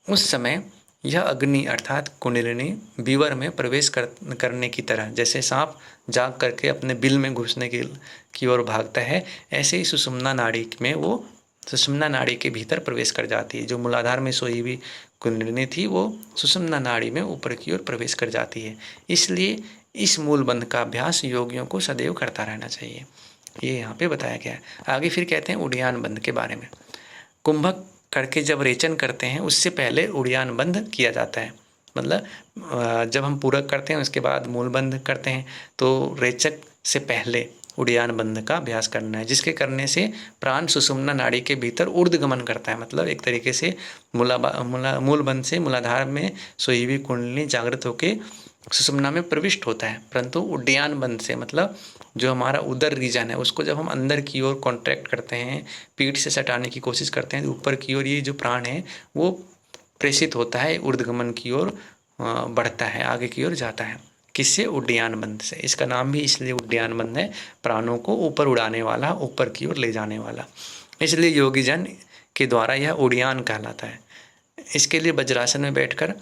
उस समय यह अग्नि अर्थात कुंडलिनी बीवर में प्रवेश करने की तरह, जैसे सांप जाग करके अपने बिल में घुसने की ओर भागता है, ऐसे ही सुषुम्ना नाड़ी में वो सुषुम्ना नाड़ी के भीतर प्रवेश कर जाती है। जो मूलाधार में सोई हुई कुंडलिनी थी वो सुषुम्ना नाड़ी में ऊपर की ओर प्रवेश कर जाती है। इसलिए इस मूल बंध का अभ्यास योगियों को सदैव करता रहना चाहिए, ये यहाँ पे बताया गया है। आगे फिर कहते हैं उड़ियान बंध के बारे में। कुंभक करके जब रेचन करते हैं उससे पहले उड़ियान बंध किया जाता है। मतलब जब हम पूरक करते हैं उसके बाद मूल बंध करते हैं, तो रेचक से पहले उड़ियान बंध का अभ्यास करना है, जिसके करने से प्राण सुषुम्ना नाड़ी के भीतर ऊर्ध्वगमन करता है। मतलब एक तरीके से मूल बंध से मूलाधार में सोई हुई कुंडलिनी जागृत होकर सुषुम्ना में प्रविष्ट होता है। परंतु उड्डयन बंध से मतलब जो हमारा उदर रीजन है उसको जब हम अंदर की ओर कॉन्ट्रैक्ट करते हैं, पीठ से सटाने की कोशिश करते हैं, तो ऊपर की ओर ये जो प्राण है वो प्रेषित होता है, ऊर्ध्वगमन की ओर बढ़ता है, आगे की ओर जाता है। किससे? उड्डयन बंध से। इसका नाम भी इसलिए उड्डयन बंध है, प्राणों को ऊपर उड़ाने वाला, ऊपर की ओर ले जाने वाला। इसलिए योगी जन के द्वारा यह उड्डयन कहलाता है। इसके लिए वज्रासन में बैठकर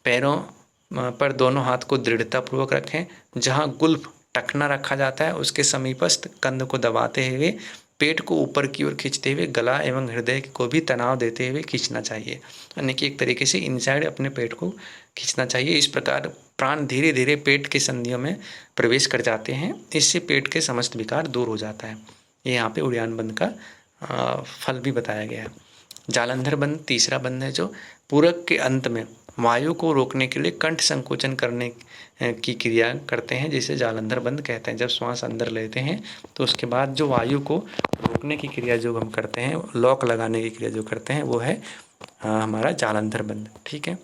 पैरों पर दोनों हाथ को दृढ़तापूर्वक रखें। जहाँ गुल्फ टखना रखा जाता है उसके समीपस्थ कंध को दबाते हुए पेट को ऊपर की ओर खींचते हुए गला एवं हृदय को भी तनाव देते हुए खींचना चाहिए, यानी कि एक तरीके से इनसाइड अपने पेट को खींचना चाहिए। इस प्रकार प्राण धीरे धीरे पेट के संधियों में प्रवेश कर जाते हैं, इससे पेट के समस्त विकार दूर हो जाता है। ये यहाँ पे उड़ियान बंध का फल भी बताया गया है। जालंधर बंध तीसरा बंध है, जो पूरक के अंत में वायु को रोकने के लिए कंठ संकोचन करने की क्रिया करते हैं, जिसे जालंधर बंध कहते हैं। जब श्वास अंदर लेते हैं तो उसके बाद जो वायु को रोकने की क्रिया जो हम करते हैं, लॉक लगाने की क्रिया जो करते हैं, वो है हमारा जालंधर बंध। ठीक है,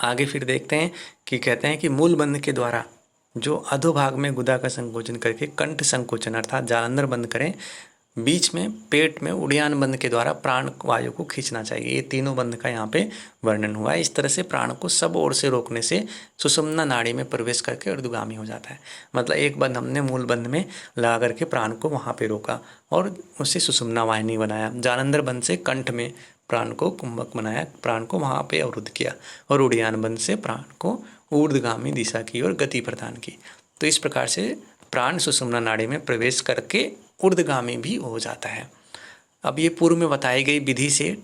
आगे फिर देखते हैं कि कहते हैं कि मूल बंध के द्वारा जो अधोभाग में गुदा का संकोचन करके कंठ संकोचन अर्थात जालंधर बंद करें, बीच में पेट में उड़ियान बंध के द्वारा प्राण वायु को खींचना चाहिए। ये तीनों बंध का यहाँ पे वर्णन हुआ है। इस तरह से प्राण को सब ओर से रोकने से सुषुम्ना नाड़ी में प्रवेश करके ऊर्ध्वगामी हो जाता है। मतलब एक बंध हमने मूल बंध में लगा करके प्राण को वहाँ पे रोका और उससे सुषुम्ना वाहिनी बनाया। जालंधर बंध से कंठ में प्राण को कुंभक बनाया, प्राण को वहाँ पे अवरुद्ध किया, और उड़ियान बंध से प्राण को ऊर्ध्वगामी दिशा की ओर गति प्रदान की। तो इस प्रकार से प्राण सुषुम्ना नाड़ी में प्रवेश करके ऊर्ध्वगामी भी हो जाता है। अब ये पूर्व में बताई गई विधि से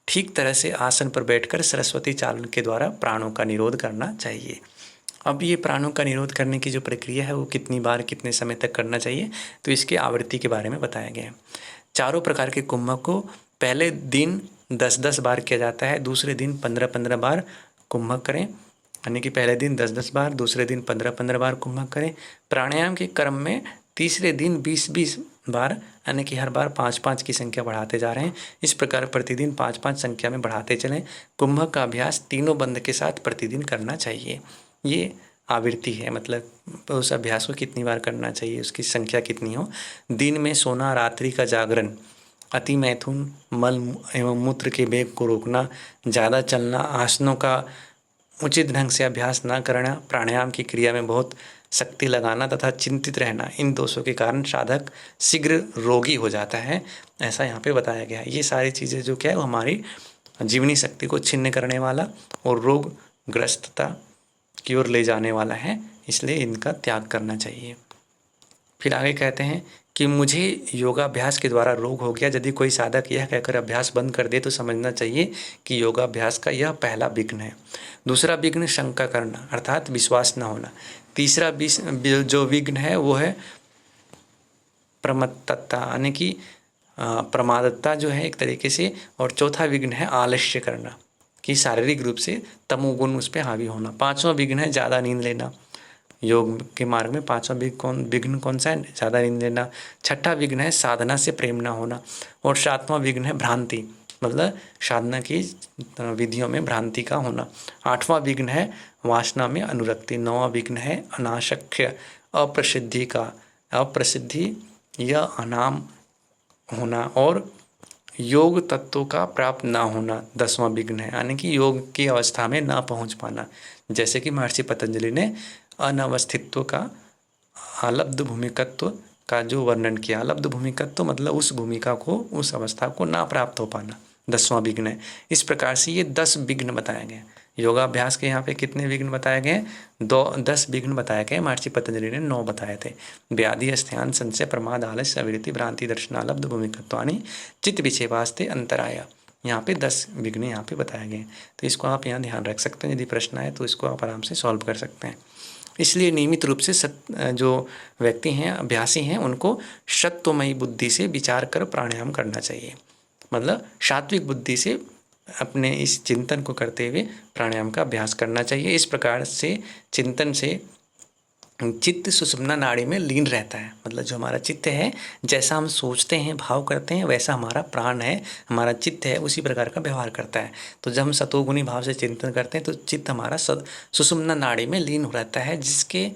ठीक तरह से आसन पर बैठकर सरस्वती चालन के द्वारा प्राणों का निरोध करना चाहिए। अब ये प्राणों का निरोध करने की जो प्रक्रिया है वो कितनी बार कितने समय तक करना चाहिए, तो इसकी आवृत्ति के बारे में बताया गया है। चारों प्रकार के कुंभक को पहले दिन 10-10 बार किया जाता है, दूसरे दिन 15-15 बार कुंभक करें, यानी कि पहले दिन 10-10 बार, दूसरे दिन 15-15 बार कुंभक करें। प्राणायाम के क्रम में तीसरे दिन 20-20 बार, यानी कि हर बार 5-5 की संख्या बढ़ाते जा रहे हैं। इस प्रकार प्रतिदिन 5-5 संख्या में बढ़ाते चलें। कुंभक का अभ्यास तीनों बंध के साथ प्रतिदिन करना चाहिए। ये आवृत्ति है, मतलब उस अभ्यास को कितनी बार करना चाहिए, उसकी संख्या कितनी हो। दिन में सोना, रात्रि का जागरण, अति मैथुन, मल एवं मूत्र के वेग को रोकना, ज़्यादा चलना, आसनों का उचित ढंग से अभ्यास न करना, प्राणायाम की क्रिया में बहुत शक्ति लगाना तथा चिंतित रहना, इन दोषों के कारण साधक शीघ्र रोगी हो जाता है, ऐसा यहाँ पे बताया गया है। ये सारी चीज़ें जो क्या है वो हमारी जीवनी शक्ति को छिन्न करने वाला और रोगग्रस्तता की ओर ले जाने वाला है, इसलिए इनका त्याग करना चाहिए। फिर आगे कहते हैं कि मुझे योगाभ्यास के द्वारा रोग हो गया। यदि कोई साधक यह कहकर अभ्यास बंद कर दे तो समझना चाहिए कि योगाभ्यास का यह पहला विघ्न है। दूसरा विघ्न शंका करना अर्थात विश्वास न होना। तीसरा जो विघ्न है वो है प्रमत्तता, यानी कि प्रमादता जो है एक तरीके से, और चौथा विघ्न है आलस्य करना, कि शारीरिक रूप से तमोगुण उस पर हावी होना। पांचवा विघ्न है ज़्यादा नींद लेना। योग के मार्ग में पांचवा विघ्न कौन सा है? ज़्यादा नींद लेना। छठा विघ्न है साधना से प्रेम न होना, और सातवां विघ्न है भ्रांति, मतलब साधना की विधियों में भ्रांति का होना। आठवां विघ्न है वासना में अनुरक्ति। नौवां विघ्न है अनासक्य, अप्रसिद्धि का, अप्रसिद्धि या अनाम होना और योग तत्वों का प्राप्त ना होना 10वां विघ्न है, यानी कि योग की अवस्था में ना पहुंच पाना। जैसे कि महर्षि पतंजलि ने अनवस्थित्व का अलब्ध भूमिकत्व का जो वर्णन किया। अलब्ध भूमिकत्व मतलब उस भूमिका को, उस अवस्था को ना प्राप्त हो पाना 10वां विघ्न है। इस प्रकार से ये 10 विघ्न बताए गए। योगाभ्यास के यहाँ पे कितने विघ्न बताए गए? 10 विघ्न बताए गए। महर्षि पतंजलि ने 9 बताए थे। व्याधि, अस्थान, संशय, प्रमाद, आलस्य, अविरति, भ्रांति, दर्शन, अलब्ध भूमिकत्वानि, चित्त विक्षेपास्ते, अंतराय। यहाँ पे 10 विघ्न यहाँ पे बताए गए। तो इसको आप यहाँ ध्यान रख सकते हैं। यदि प्रश्न आए तो इसको आप आराम से सॉल्व कर सकते हैं। इसलिए नियमित रूप से जो व्यक्ति हैं, अभ्यासी हैं, उनको सत्वमयी बुद्धि से विचार कर प्राणायाम करना चाहिए। मतलब सात्विक बुद्धि से अपने इस चिंतन को करते हुए प्राणायाम का अभ्यास करना चाहिए। इस प्रकार से चिंतन से चित्त सुषुम्ना नाड़ी में लीन रहता है। मतलब जो हमारा चित्त है, जैसा हम सोचते हैं, भाव करते हैं, वैसा हमारा प्राण है, हमारा चित्त है, उसी प्रकार का व्यवहार करता है। तो जब हम सतोगुणी भाव से चिंतन करते हैं तो चित्त हमारा सुषुम्ना नाड़ी में लीन हो रहता है, जिसके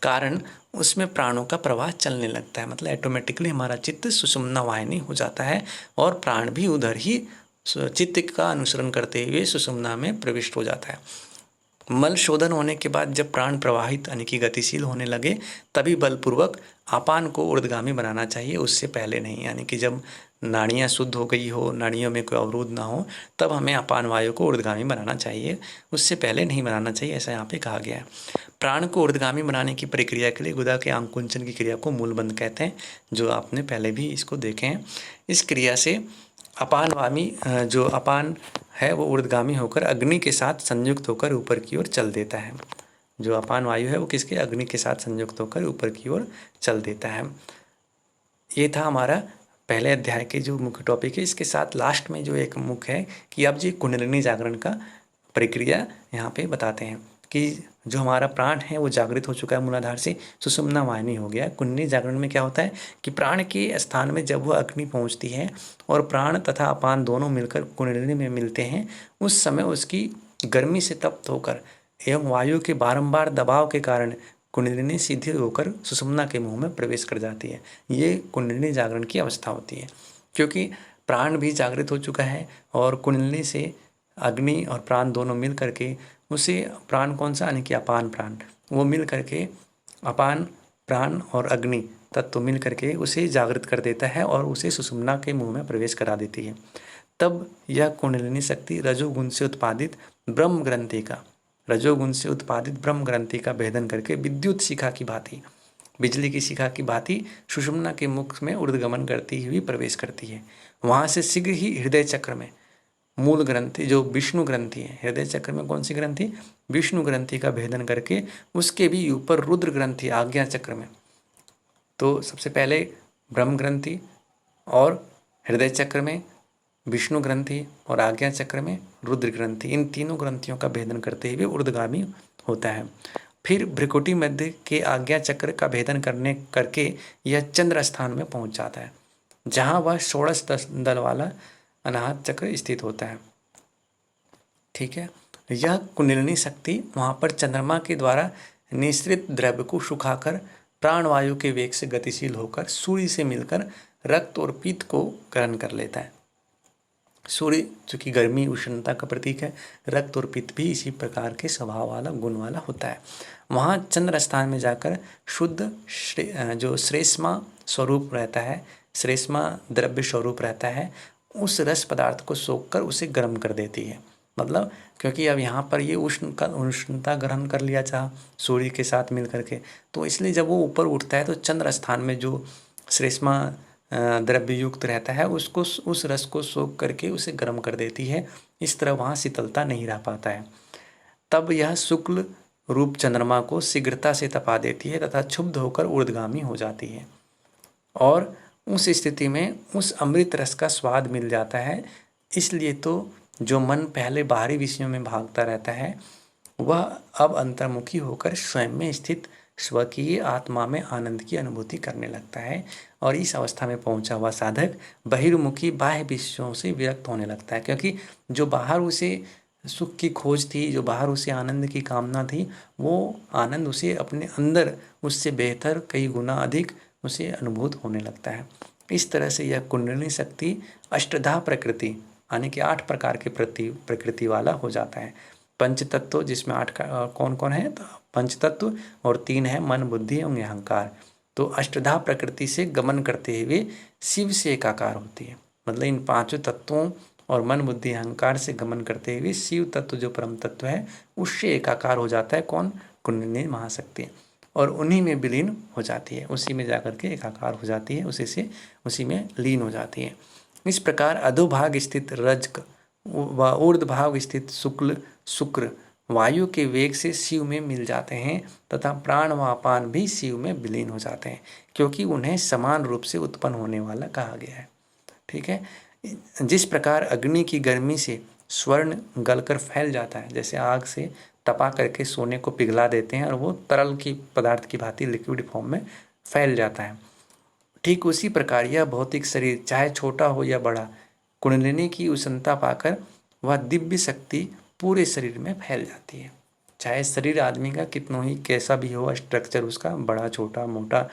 कारण उसमें प्राणों का प्रवाह चलने लगता है। मतलब ऑटोमेटिकली हमारा चित्त सुषुम्ना वाहिनी हो जाता है और प्राण भी उधर ही चित्त का अनुसरण करते हुए सुषुम्ना में प्रविष्ट हो जाता है। मल शोधन होने के बाद जब प्राण प्रवाहित यानी कि गतिशील होने लगे, तभी बलपूर्वक अपान को ऊर्ध्वगामी बनाना चाहिए, उससे पहले नहीं। यानी कि जब नाड़ियाँ शुद्ध हो गई हो, नाड़ियों में कोई अवरोध ना हो, तब हमें अपान वायु को ऊर्ध्वगामी बनाना चाहिए, उससे पहले नहीं बनाना चाहिए, ऐसा यहाँ पे कहा गया है। प्राण को ऊर्ध्वगामी बनाने की प्रक्रिया के लिए गुदा के आंकुंचन की क्रिया को मूलबंध कहते हैं, जो आपने पहले भी इसको देखे हैं। इस क्रिया से अपानवामी जो अपान है वो ऊर्ध्वगामी होकर अग्नि के साथ संयुक्त होकर ऊपर की ओर चल देता है। जो अपान वायु है वो किसके? अग्नि के साथ संयुक्त होकर ऊपर की ओर चल देता है। ये था हमारा पहले अध्याय के जो मुख्य टॉपिक है। इसके साथ लास्ट में जो एक मुख्य है कि अब जी कुंडलिनी जागरण का प्रक्रिया यहाँ पे बताते हैं कि जो हमारा प्राण है वो जागृत हो चुका है, मूलाधार से सुषुम्ना वाहिनी हो गया है। कुंडलिनी जागरण में क्या होता है कि प्राण के स्थान में जब वह अग्नि पहुँचती है और प्राण तथा अपान दोनों मिलकर कुंडलिनी में मिलते हैं, उस समय उसकी गर्मी से तप्त होकर एवं वायु के बारंबार दबाव के कारण कुंडलिनी सीधी होकर सुषुम्ना के मुंह में प्रवेश कर जाती है। ये कुंडलिनी जागरण की अवस्था होती है, क्योंकि प्राण भी जागृत हो चुका है और कुंडलिनी से अग्नि और प्राण दोनों मिल करके उसे, प्राण कौन सा, यानी कि अपान प्राण, वो मिल करके अपान प्राण और अग्नि तत्व मिल करके उसे जागृत कर देता है और उसे सुषुम्ना के मुंह में प्रवेश करा देती है। तब यह कुंडलिनी शक्ति रजोगुण से उत्पादित ब्रह्म ग्रंथि का, रजोगुण से उत्पादित ब्रह्म ग्रंथि का भेदन करके विद्युत शिखा की भांति, बिजली की शिखा की भांति सुषुम्ना के मुख में ऊर्ध्वगमन करती हुई प्रवेश करती है। वहाँ से शीघ्र ही हृदय चक्र में मूल ग्रंथि जो विष्णु ग्रंथि है, हृदय चक्र में कौन सी ग्रंथि? विष्णु ग्रंथि का भेदन करके उसके भी ऊपर रुद्र ग्रंथि आज्ञा चक्र में। तो सबसे पहले ब्रह्म ग्रंथि और हृदय चक्र में विष्णु ग्रंथि और आज्ञा चक्र में रुद्र ग्रंथि, इन तीनों ग्रंथियों का भेदन करते हुए ऊर्ध्वगामी होता है। फिर भ्रिकुटी मध्य के आज्ञा चक्र का भेदन करके यह चंद्र स्थान में पहुंच जाता है, जहां वह षोडश दल वाला अनाहत चक्र स्थित होता है। ठीक है, यह कुंडलिनी शक्ति वहाँ पर चंद्रमा के द्वारा निःसृत द्रव्य को सुखाकर प्राणवायु के वेग से गतिशील होकर सूर्य से मिलकर रक्त और पित्त को ग्रहण कर लेता है। सूर्य चूँकि गर्मी उष्णता का प्रतीक है, रक्त और पित्त भी इसी प्रकार के स्वभाव वाला, गुण वाला होता है। वहाँ चंद्र स्थान में जाकर शुद्ध जो श्रेष्मा स्वरूप रहता है, श्रेष्मा द्रव्य स्वरूप रहता है, उस रस पदार्थ को सोखकर उसे गर्म कर देती है। मतलब क्योंकि अब यहाँ पर ये उष्णता ग्रहण कर लिया चाह सूर्य के साथ मिल करके, तो इसलिए जब वो ऊपर उठता है तो चंद्र स्थान में जो श्रेष्मा द्रव्य युक्त रहता है उसको, उस रस को सोख करके उसे गर्म कर देती है। इस तरह वहाँ शीतलता नहीं रह पाता है। तब यह शुक्ल रूप चंद्रमा को शीघ्रता से तपा देती है तथा क्षुब्ध होकर ऊर्ध्वगामी हो जाती है और उस स्थिति में उस अमृत रस का स्वाद मिल जाता है। इसलिए तो जो मन पहले बाहरी विषयों में भागता रहता है, वह अब अंतर्मुखी होकर स्वयं में स्थित स्वकीय आत्मा में आनंद की अनुभूति करने लगता है और इस अवस्था में पहुंचा हुआ साधक बहिर्मुखी बाह्य विषयों से विरक्त होने लगता है, क्योंकि जो बाहर उसे सुख की खोज थी, जो बाहर उसे आनंद की कामना थी, वो आनंद उसे अपने अंदर उससे बेहतर कई गुना अधिक उसे अनुभूत होने लगता है। इस तरह से यह कुंडलिनी शक्ति अष्टधा प्रकृति यानी कि 8 प्रकार की प्रकृति वाला हो जाता है। पंच तत्व जिसमें 8 कौन कौन है, तो पंच तत्व और 3 है मन बुद्धि एवं अहंकार। तो अष्टधा प्रकृति से गमन करते हुए शिव से एकाकार होती है। मतलब इन 5 तत्वों और मन बुद्धि अहंकार से गमन करते हुए शिव तत्व जो परम तत्व है उससे एकाकार हो जाता है। कौन? कुंडलिनी महाशक्ति। और उन्हीं में विलीन हो जाती है, उसी में जाकर के एकाकार हो जाती है, उसी में लीन हो जाती है। इस प्रकार अधोभाग स्थित रजक व ऊर्ध्व भाग स्थित शुक्र वायु के वेग से शिव में मिल जाते हैं तथा प्राण व अपान भी शिव में विलीन हो जाते हैं, क्योंकि उन्हें समान रूप से उत्पन्न होने वाला कहा गया है। ठीक है। जिस प्रकार अग्नि की गर्मी से स्वर्ण गलकर फैल जाता है, जैसे आग से तपा करके सोने को पिघला देते हैं और वो तरल की पदार्थ की भांति लिक्विड फॉर्म में फैल जाता है, ठीक उसी प्रकार यह भौतिक शरीर चाहे छोटा हो या बड़ा कुंडलिनी की उष्णता पाकर वह दिव्य शक्ति पूरे शरीर में फैल जाती है। चाहे शरीर आदमी का कितना ही कैसा भी हो, स्ट्रक्चर उसका बड़ा छोटा मोटा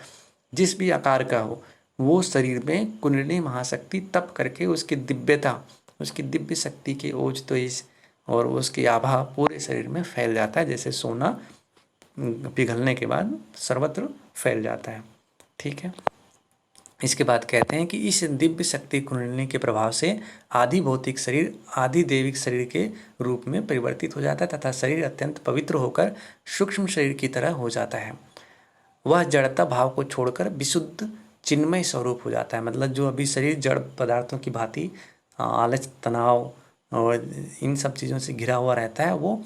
जिस भी आकार का हो, वो शरीर में कुंडलिनी महाशक्ति तप करके उसकी दिव्यता, उसकी दिव्य शक्ति के ओज तेज और उसकी आभा पूरे शरीर में फैल जाता है, जैसे सोना पिघलने के बाद सर्वत्र फैल जाता है। ठीक है। इसके बाद कहते हैं कि इस दिव्य शक्ति कुंडलिनी के प्रभाव से आदि भौतिक शरीर आदि दैविक शरीर के रूप में परिवर्तित हो जाता है तथा शरीर अत्यंत पवित्र होकर सूक्ष्म शरीर की तरह हो जाता है। वह जड़ता भाव को छोड़कर विशुद्ध चिन्मय स्वरूप हो जाता है। मतलब जो अभी शरीर जड़ पदार्थों की भांति आलस तनाव और इन सब चीज़ों से घिरा हुआ रहता है, वो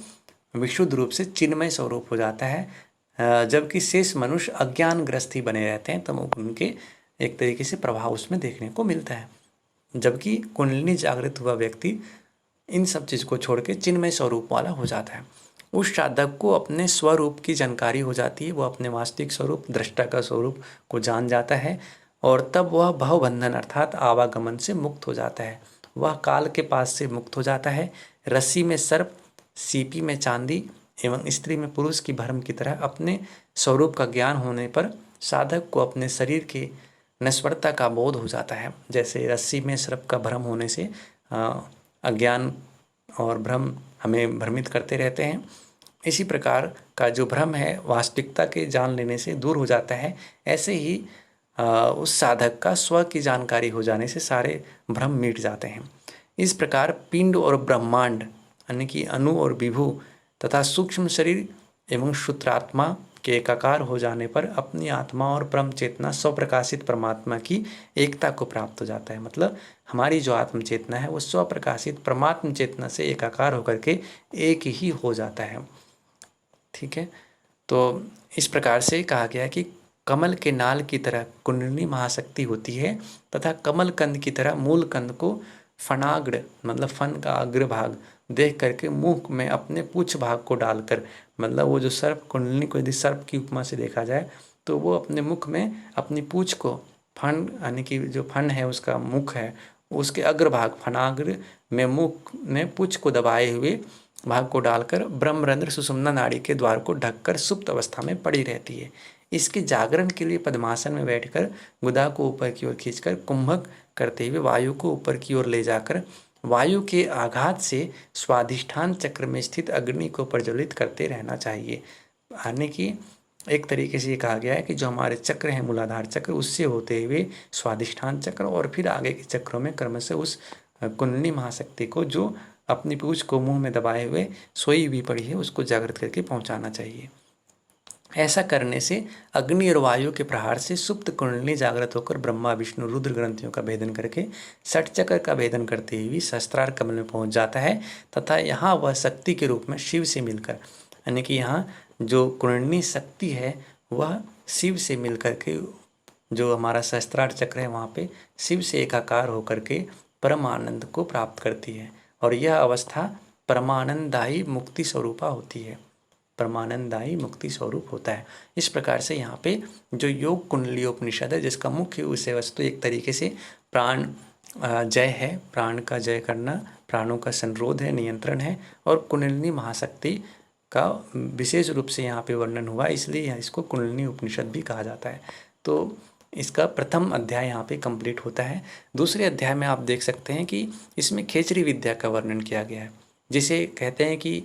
विशुद्ध रूप से चिन्मय स्वरूप हो जाता है। जबकि शेष मनुष्य अज्ञानग्रस्त ही बने रहते हैं, तो उनके एक तरीके से प्रभाव उसमें देखने को मिलता है। जबकि कुंडलिनी जागृत हुआ व्यक्ति इन सब चीज़ को छोड़ के चिन्मय स्वरूप वाला हो जाता है। उस साधक को अपने स्वरूप की जानकारी हो जाती है, वो अपने वास्तविक स्वरूप दृष्टा का स्वरूप को जान जाता है और तब वह भवबंधन अर्थात आवागमन से मुक्त हो जाता है। वह काल के पास से मुक्त हो जाता है। रस्सी में सर्प, सीपी में चांदी एवं स्त्री में पुरुष की भ्रम की तरह अपने स्वरूप का ज्ञान होने पर साधक को अपने शरीर के नश्वरता का बोध हो जाता है। जैसे रस्सी में सर्प का भ्रम होने से अज्ञान और भ्रम हमें भ्रमित करते रहते हैं, इसी प्रकार का जो भ्रम है वास्तविकता के जान लेने से दूर हो जाता है। ऐसे ही उस साधक का स्व की जानकारी हो जाने से सारे भ्रम मिट जाते हैं। इस प्रकार पिंड और ब्रह्मांड यानी कि अणु और विभु तथा सूक्ष्म शरीर एवं सूत्रात्मा के एकाकार हो जाने पर अपनी आत्मा और परम चेतना स्वप्रकाशित परमात्मा की एकता को प्राप्त हो जाता है। मतलब हमारी जो आत्म चेतना है वो स्वप्रकाशित परमात्म चेतना से एकाकार होकर के एक ही हो जाता है। ठीक है। तो इस प्रकार से कहा गया कि कमल के नाल की तरह कुंडलिनी महाशक्ति होती है तथा कमल कंद की तरह मूल कंद को फनाग्र मतलब फन का अग्रभाग देख करके मुख में अपने पूछ भाग को डालकर, मतलब वो जो सर्प कुंडलिनी को यदि सर्प की उपमा से देखा जाए तो वो अपने मुख में अपनी पूछ को फन यानी कि जो फन है उसका मुख है उसके अग्रभाग फनाग्र में मुख में पूछ को दबाए हुए भाग को डालकर ब्रह्मरंध्र सुषुम्ना नाड़ी के द्वार को ढककर सुप्त अवस्था में पड़ी रहती है। इसके जागरण के लिए पद्मासन में बैठकर गुदा को ऊपर की ओर खींचकर कुंभक करते हुए वायु को ऊपर की ओर ले जाकर वायु के आघात से स्वाधिष्ठान चक्र में स्थित अग्नि को प्रज्वलित करते रहना चाहिए। यानी कि एक तरीके से ये कहा गया है कि जो हमारे चक्र हैं मूलाधार चक्र उससे होते हुए स्वाधिष्ठान चक्र और फिर आगे के चक्रों में क्रम से उस कुंडलिनी महाशक्ति को जो अपनी पूंछ को मुंह में दबाए हुए सोई हुई पड़ी है उसको जागृत करके पहुंचाना चाहिए। ऐसा करने से अग्नि और वायु के प्रहार से सुप्त कुंडलिनी जागृत होकर ब्रह्मा विष्णु रुद्र ग्रंथियों का भेदन करके षट चक्र का भेदन करते हुए सहस्त्रार कमल में पहुंच जाता है तथा यहाँ वह शक्ति के रूप में शिव से मिलकर, यानी कि यहाँ जो कुंडलिनी शक्ति है वह शिव से मिलकर के जो हमारा सहस्त्रार चक्र है वहाँ पे शिव से एकाकार होकर के परम आनंद को प्राप्त करती है और यह अवस्था परमानंददायी मुक्ति स्वरूपा होती है, परमानंददायी मुक्ति स्वरूप होता है। इस प्रकार से यहाँ पे जो योग कुंडली उपनिषद है जिसका मुख्य विषय वस्तु एक तरीके से प्राण जय है, प्राण का जय करना, प्राणों का संरोध है, नियंत्रण है और कुंडलिनी महाशक्ति का विशेष रूप से यहाँ पे वर्णन हुआ, इसलिए इसको कुंडलिनी उपनिषद भी कहा जाता है। तो इसका प्रथम अध्याय यहाँ पे कंप्लीट होता है। दूसरे अध्याय में आप देख सकते हैं कि इसमें खेचरी विद्या का वर्णन किया गया है, जिसे कहते हैं कि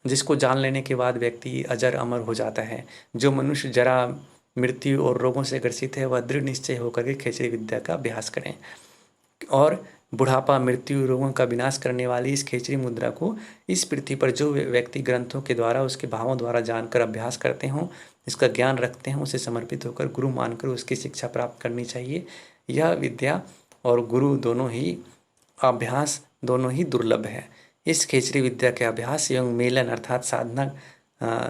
जिसको जान लेने के बाद व्यक्ति अजर अमर हो जाता है। जो मनुष्य जरा, मृत्यु और रोगों से ग्रसित है, वह दृढ़ निश्चय होकर के खेचरी विद्या का अभ्यास करें। और बुढ़ापा, मृत्यु, रोगों का विनाश करने वाली इस खेचरी मुद्रा को इस पृथ्वी पर जो व्यक्ति ग्रंथों के द्वारा, उसके भावों द्वारा जानकर अभ्यास करते हों, इसका ज्ञान रखते हैं, उसे समर्पित होकर गुरु मानकर उसकी शिक्षा प्राप्त करनी चाहिए। यह विद्या और गुरु दोनों ही, अभ्यास दोनों ही दुर्लभ है। इस खेचरी विद्या के अभ्यास एवं मेलन अर्थात साधना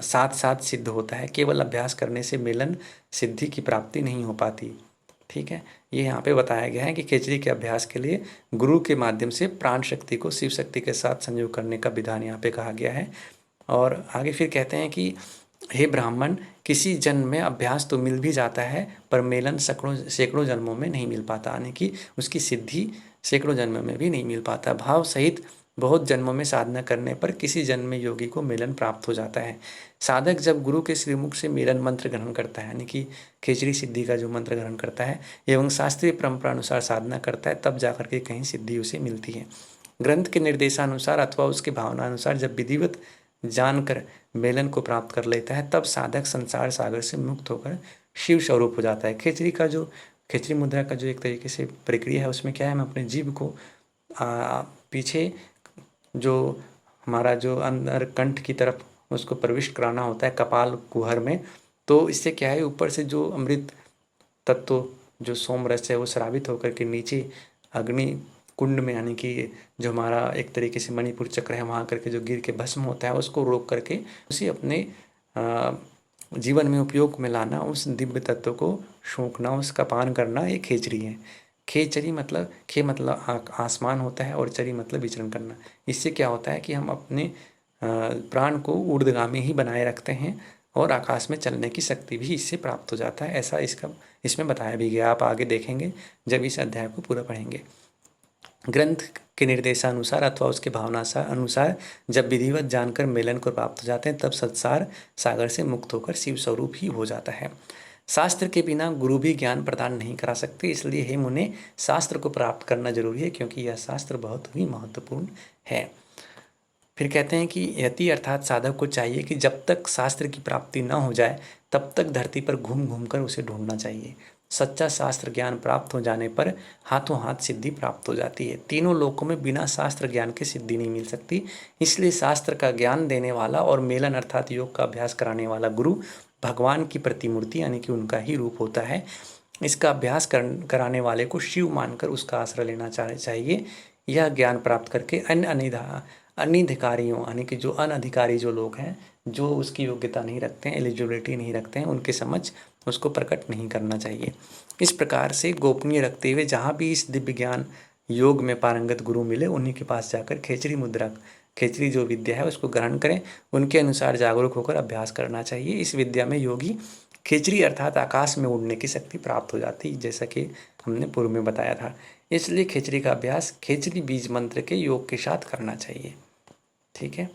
साथ साथ सिद्ध होता है। केवल अभ्यास करने से मेलन सिद्धि की प्राप्ति नहीं हो पाती। ठीक है, ये यहाँ पे बताया गया है कि खेचरी के अभ्यास के लिए गुरु के माध्यम से प्राण शक्ति को शिव शक्ति के साथ संयोग करने का विधान यहाँ पे कहा गया है। और आगे फिर कहते हैं कि हे ब्राह्मण, किसी जन्म में अभ्यास तो मिल भी जाता है, पर मेलन सैकड़ों जन्मों में नहीं मिल पाता, यानी कि उसकी सिद्धि सैकड़ों जन्मों में भी नहीं मिल पाता। भाव सहित बहुत जन्मों में साधना करने पर किसी जन्म में योगी को मेलन प्राप्त हो जाता है। साधक जब गुरु के श्रीमुख से मेलन मंत्र ग्रहण करता है, यानी कि खेचरी सिद्धि का जो मंत्र ग्रहण करता है एवं शास्त्रीय परंपरा अनुसार साधना करता है, तब जाकर के कहीं सिद्धि उसे मिलती है। ग्रंथ के निर्देशानुसार अथवा उसके भावना अनुसार जब विधिवत जानकर मेलन को प्राप्त कर लेता है, तब साधक संसार सागर से मुक्त होकर शिव स्वरूप हो जाता है। खेचरी मुद्रा का जो एक तरीके से प्रक्रिया है, उसमें क्या है, हम अपने जीव को पीछे जो हमारा जो अंदर कंठ की तरफ उसको प्रविष्ट कराना होता है कपाल कुहर में। तो इससे क्या है, ऊपर से जो अमृत तत्व जो सोम रस है वो स्रावित होकर के नीचे अग्नि कुंड में, यानी कि जो हमारा एक तरीके से मणिपुर चक्र है, वहाँ करके जो गिर के भस्म होता है, उसको रोक करके उसी अपने जीवन में उपयोग में लाना, उस दिव्य तत्व को शोंकना, उसका पान करना, ये खेचरी है। खेचरी मतलब, खे मतलब आसमान होता है और चरी मतलब विचरण करना। इससे क्या होता है कि हम अपने प्राण को ऊर्ध्वगामी ही बनाए रखते हैं और आकाश में चलने की शक्ति भी इससे प्राप्त हो जाता है। ऐसा इसमें बताया भी गया, आप आगे देखेंगे जब इस अध्याय को पूरा पढ़ेंगे। ग्रंथ के निर्देशानुसार अथवा उसके भावना अनुसार जब विधिवत जानकर मेलन को प्राप्त हो जाते हैं, तब संसार सागर से मुक्त होकर शिव स्वरूप ही हो जाता है। शास्त्र के बिना गुरु भी ज्ञान प्रदान नहीं करा सकते, इसलिए हे मुने, शास्त्र को प्राप्त करना जरूरी है, क्योंकि यह शास्त्र बहुत ही महत्वपूर्ण है। फिर कहते हैं कि यति अर्थात साधक को चाहिए कि जब तक शास्त्र की प्राप्ति न हो जाए, तब तक धरती पर घूम घूम कर उसे ढूंढना चाहिए। सच्चा शास्त्र ज्ञान प्राप्त हो जाने पर हाथों हाथ सिद्धि प्राप्त हो जाती है। तीनों लोकों में बिना शास्त्र ज्ञान के सिद्धि नहीं मिल सकती। इसलिए शास्त्र का ज्ञान देने वाला और मेलन अर्थात योग का अभ्यास कराने वाला गुरु भगवान की प्रतिमूर्ति, यानी कि उनका ही रूप होता है। इसका अभ्यास कराने वाले को शिव मानकर उसका आश्रय लेना चाहिए। यह ज्ञान प्राप्त करके अनधिकारियों, यानी कि जो अनधिकारी जो लोग हैं, जो उसकी योग्यता नहीं रखते हैं, एलिजिबिलिटी नहीं रखते हैं, उनके समझ उसको प्रकट नहीं करना चाहिए। इस प्रकार से गोपनीय रखते हुए जहाँ भी इस दिव्य ज्ञान योग में पारंगत गुरु मिले, उन्हीं के पास जाकर खेचरी जो विद्या है उसको ग्रहण करें। उनके अनुसार जागरूक होकर अभ्यास करना चाहिए। इस विद्या में योगी खेचरी अर्थात आकाश में उड़ने की शक्ति प्राप्त हो जाती है, जैसा कि हमने पूर्व में बताया था। इसलिए खेचरी का अभ्यास खेचरी बीज मंत्र के योग के साथ करना चाहिए। ठीक है,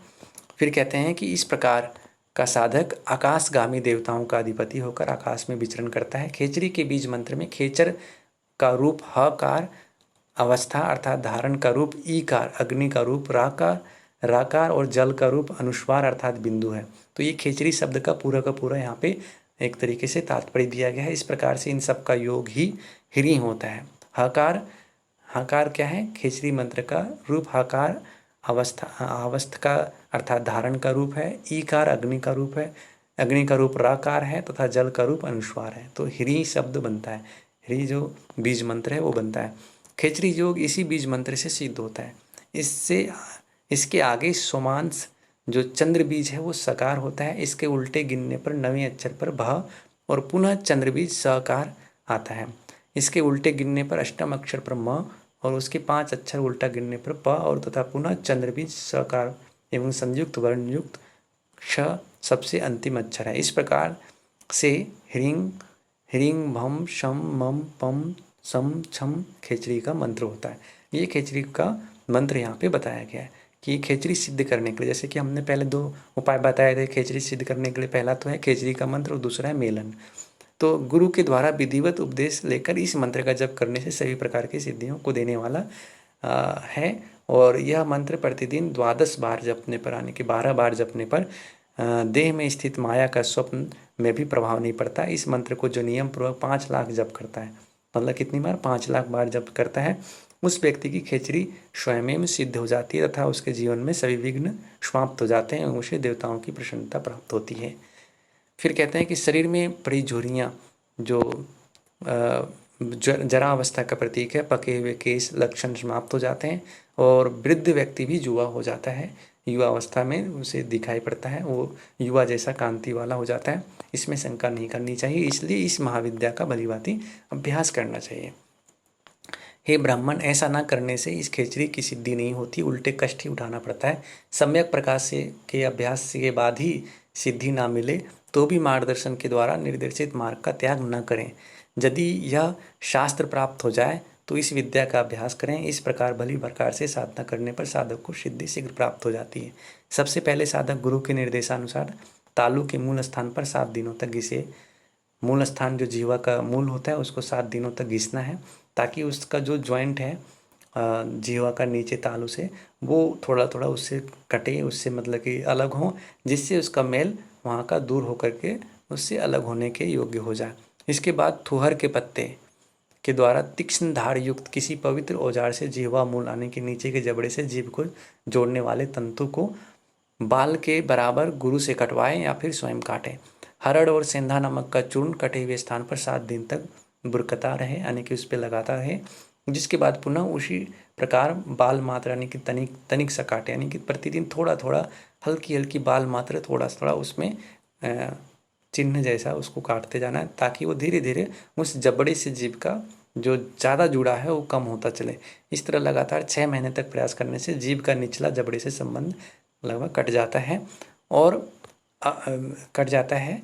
फिर कहते हैं कि इस प्रकार का साधक आकाशगामी देवताओं का अधिपति होकर आकाश में विचरण करता है। खेचरी के बीज मंत्र में खेचर का रूप हकार, अवस्था अर्थात धारण का रूप ईकार, अग्नि का रूप राकार और जल का रूप अनुस्वार अर्थात बिंदु है। तो ये खेचरी शब्द का पूरा यहाँ पे एक तरीके से तात्पर्य दिया गया है। इस प्रकार से इन सब का योग ही ह्रीं होता है। हकार क्या है, खेचरी मंत्र का रूप हकार अवस्था का अर्थात धारण का रूप है। ईकार अग्नि का रूप है, अग्नि का रूप राकार है तथा जल का रूप अनुस्वार है। तो ह्रीं शब्द बनता है, ह्रीं जो बीज मंत्र है वो बनता है। खेचरी योग इसी बीज मंत्र से सिद्ध होता है। इसके आगे सोमांश जो चंद्र बीज है वो सकार होता है। इसके उल्टे गिनने पर 9वें अक्षर पर भ और पुनः चंद्र बीज सकार आता है। इसके उल्टे गिनने पर अष्टम अक्षर पर म और उसके 5 अक्षर उल्टा गिनने पर प और तथा पुनः चंद्र बीज सकार एवं संयुक्त वर्णयुक्त क्ष सबसे अंतिम अक्षर है। इस प्रकार से ह्रीं भम शम मम पम सम छम खेचरी का मंत्र होता है। ये खेचरी का मंत्र यहाँ पे बताया गया है कि खेचरी सिद्ध करने के लिए, जैसे कि हमने पहले 2 उपाय बताए थे खेचरी सिद्ध करने के लिए। पहला तो है खेचरी का मंत्र और दूसरा है मेलन। तो गुरु के द्वारा विधिवत उपदेश लेकर इस मंत्र का जप करने से सभी प्रकार की सिद्धियों को देने वाला है। और यह मंत्र प्रतिदिन 12 बार जपने पर, यानी कि 12 बार जपने पर देह में स्थित माया का स्वप्न में भी प्रभाव नहीं पड़ता। इस मंत्र को जो नियम पूर्वक 5 लाख जप करता है, मतलब कितनी बार, 5 लाख बार जप करता है, उस व्यक्ति की खेचरी स्वयं में सिद्ध हो जाती है तथा उसके जीवन में सभी विघ्न समाप्त हो जाते हैं और उसे देवताओं की प्रसन्नता प्राप्त होती है। फिर कहते हैं कि शरीर में पड़ी झुर्रियाँ जो जरा अवस्था का प्रतीक है, पके हुए केस लक्षण समाप्त हो जाते हैं और वृद्ध व्यक्ति भी युवा हो जाता है। युवा अवस्था में उसे दिखाई पड़ता है, वो युवा जैसा कांति वाला हो जाता है। इसमें शंका नहीं करनी चाहिए, इसलिए इस महाविद्या का भलीभांति अभ्यास करना चाहिए। हे ब्राह्मण, ऐसा न करने से इस खेचरी की सिद्धि नहीं होती, उल्टे कष्ट ही उठाना पड़ता है। सम्यक प्रकाश से के अभ्यास के बाद ही सिद्धि ना मिले तो भी मार्गदर्शन के द्वारा निर्देशित मार्ग का त्याग न करें। यदि यह शास्त्र प्राप्त हो जाए तो इस विद्या का अभ्यास करें। इस प्रकार भली प्रकार से साधना करने पर साधक को सिद्धि शीघ्र प्राप्त हो जाती है। सबसे पहले साधक गुरु के निर्देशानुसार तालु के मूल स्थान पर 7 दिनों तक घिसे। मूल स्थान जो जीवा का मूल होता है उसको 7 दिनों तक घिसना है, ताकि उसका जो जॉइंट है जीवा का नीचे तालु से, वो थोड़ा थोड़ा उससे कटे, उससे मतलब कि अलग हो, जिससे उसका मेल वहाँ का दूर होकर के उससे अलग होने के योग्य हो जाए। इसके बाद थुहर के पत्ते के द्वारा तीक्ष्ण धार युक्त किसी पवित्र औजार से जीवा मूल आने के नीचे के जबड़े से जीभ को जोड़ने वाले तंतु को बाल के बराबर गुरु से कटवाएं या फिर स्वयं काटें। हरड़ और सेंधा नमक का चूर्ण कटे हुए स्थान पर 7 दिन तक बुरकता रहे, यानी कि उस पर लगाता रहे। जिसके बाद पुनः उसी प्रकार बाल मात्रा यानी कि तनिक तनिक सा काटे, यानी कि प्रतिदिन थोड़ा थोड़ा हल्की हल्की बाल मात्रा थोड़ा थोड़ा उसमें चिन्ह जैसा उसको काटते जाना है, ताकि वो धीरे धीरे उस जबड़े से जीभ का जो ज़्यादा जुड़ा है वो कम होता चले। इस तरह लगातार 6 महीने तक प्रयास करने से जीभ का निचला जबड़े से संबंध लगभग कट जाता है और कट जाता है।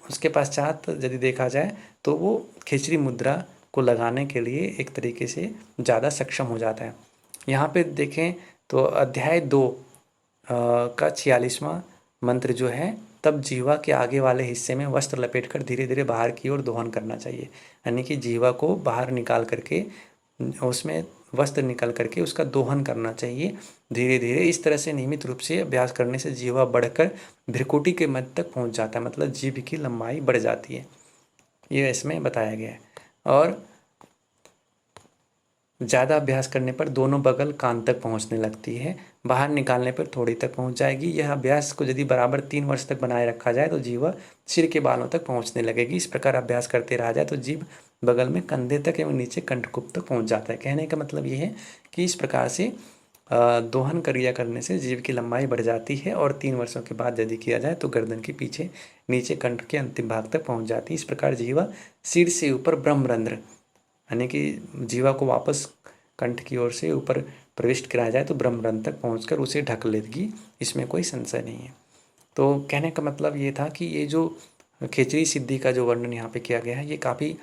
उसके पश्चात यदि देखा जाए तो वो खेचरी मुद्रा को लगाने के लिए एक तरीके से ज़्यादा सक्षम हो जाता है। यहाँ पे देखें तो अध्याय 2 का 46वां मंत्र जो है, तब जीवा के आगे वाले हिस्से में वस्त्र लपेटकर धीरे धीरे बाहर की ओर दोहन करना चाहिए, यानी कि जीवा को बाहर निकाल करके उसमें वस्त्र निकल करके उसका दोहन करना चाहिए धीरे धीरे। इस तरह से नियमित रूप से अभ्यास करने से जीवा बढ़कर भ्रिकुटी के मध्य तक पहुंच जाता है, मतलब जीभ की लंबाई बढ़ जाती है, ये इसमें बताया गया है। और ज़्यादा अभ्यास करने पर दोनों बगल कान तक पहुंचने लगती है, बाहर निकालने पर थोड़ी तक पहुंच जाएगी। यह अभ्यास को यदि बराबर 3 वर्ष तक बनाए रखा जाए तो जीवा सिर के बालों तक पहुंचने लगेगी। इस प्रकार अभ्यास करते रहा जाए तो जीभ बगल में कंधे तक एवं नीचे कंठकुप तक पहुंच जाता है। कहने का मतलब ये है कि इस प्रकार से दोहन क्रिया करने से जीभ की लंबाई बढ़ जाती है और 3 वर्षों के बाद यदि किया जाए तो गर्दन के पीछे नीचे कंठ के अंतिम भाग तक पहुँच जाती है। इस प्रकार जीवा सिर से ऊपर ब्रह्मरंध्र, यानी कि जीवा को वापस कंठ की ओर से ऊपर प्रविष्ट कराया जाए तो ब्रह्मरंध्र तक पहुंचकर उसे ढक लेगी, इसमें कोई संशय नहीं है। तो कहने का मतलब ये था कि ये जो खेचरी सिद्धि का जो वर्णन यहाँ पे किया गया है ये काफ़ी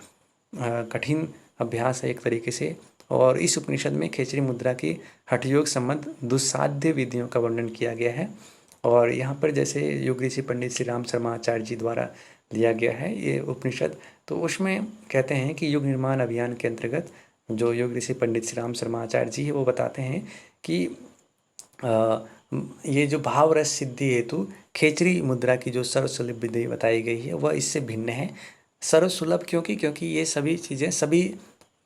कठिन अभ्यास है एक तरीके से, और इस उपनिषद में खेचरी मुद्रा की हठयोग संबंध दुस्साध्य विधियों का वर्णन किया गया है। और यहाँ पर जैसे योग ऋषि पंडित श्री राम शर्मा आचार्य जी द्वारा दिया गया है ये उपनिषद, तो उसमें कहते हैं कि युग निर्माण अभियान के अंतर्गत जो योग ऋषि पंडित श्री राम शर्मा आचार्य जी है वो बताते हैं कि ये जो भाव रस सिद्धि हेतु खेचरी मुद्रा की जो सर्वसुलभ विधि बताई गई है वह इससे भिन्न है। सर्वसुलभ क्योंकि ये सभी चीज़ें सभी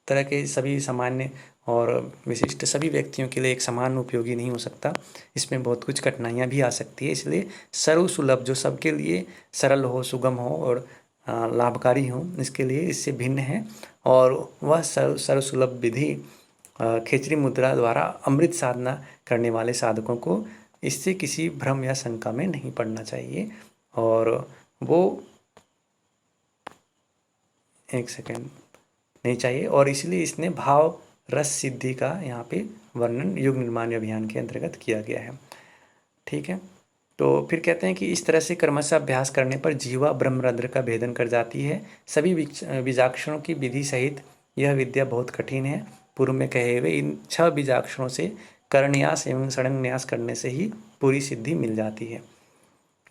तरह के सभी सामान्य और विशिष्ट सभी व्यक्तियों के लिए एक समान उपयोगी नहीं हो सकता, इसमें बहुत कुछ कठिनाइयाँ भी आ सकती है। इसलिए सर्वसुलभ जो सबके लिए सरल हो, सुगम हो और लाभकारी हो, इसके लिए इससे भिन्न है। और वह सर्वसुलभ विधि खेचरी मुद्रा द्वारा अमृत साधना करने वाले साधकों को इससे किसी भ्रम या शंका में नहीं पड़ना चाहिए। और वो एक सेकेंड नहीं चाहिए, और इसलिए इसने भाव रस सिद्धि का यहाँ पे वर्णन युग निर्माण अभियान के अंतर्गत किया गया है। ठीक है, तो फिर कहते हैं कि इस तरह से क्रमशः अभ्यास करने पर जीवा ब्रह्मरंध्र का भेदन कर जाती है। सभी बीजाक्षरों की विधि सहित यह विद्या बहुत कठिन है। पूर्व में कहे हुए इन 6 बीजाक्षरों से करन्यास एवं षडंगन्यास करने से ही पूरी सिद्धि मिल जाती है।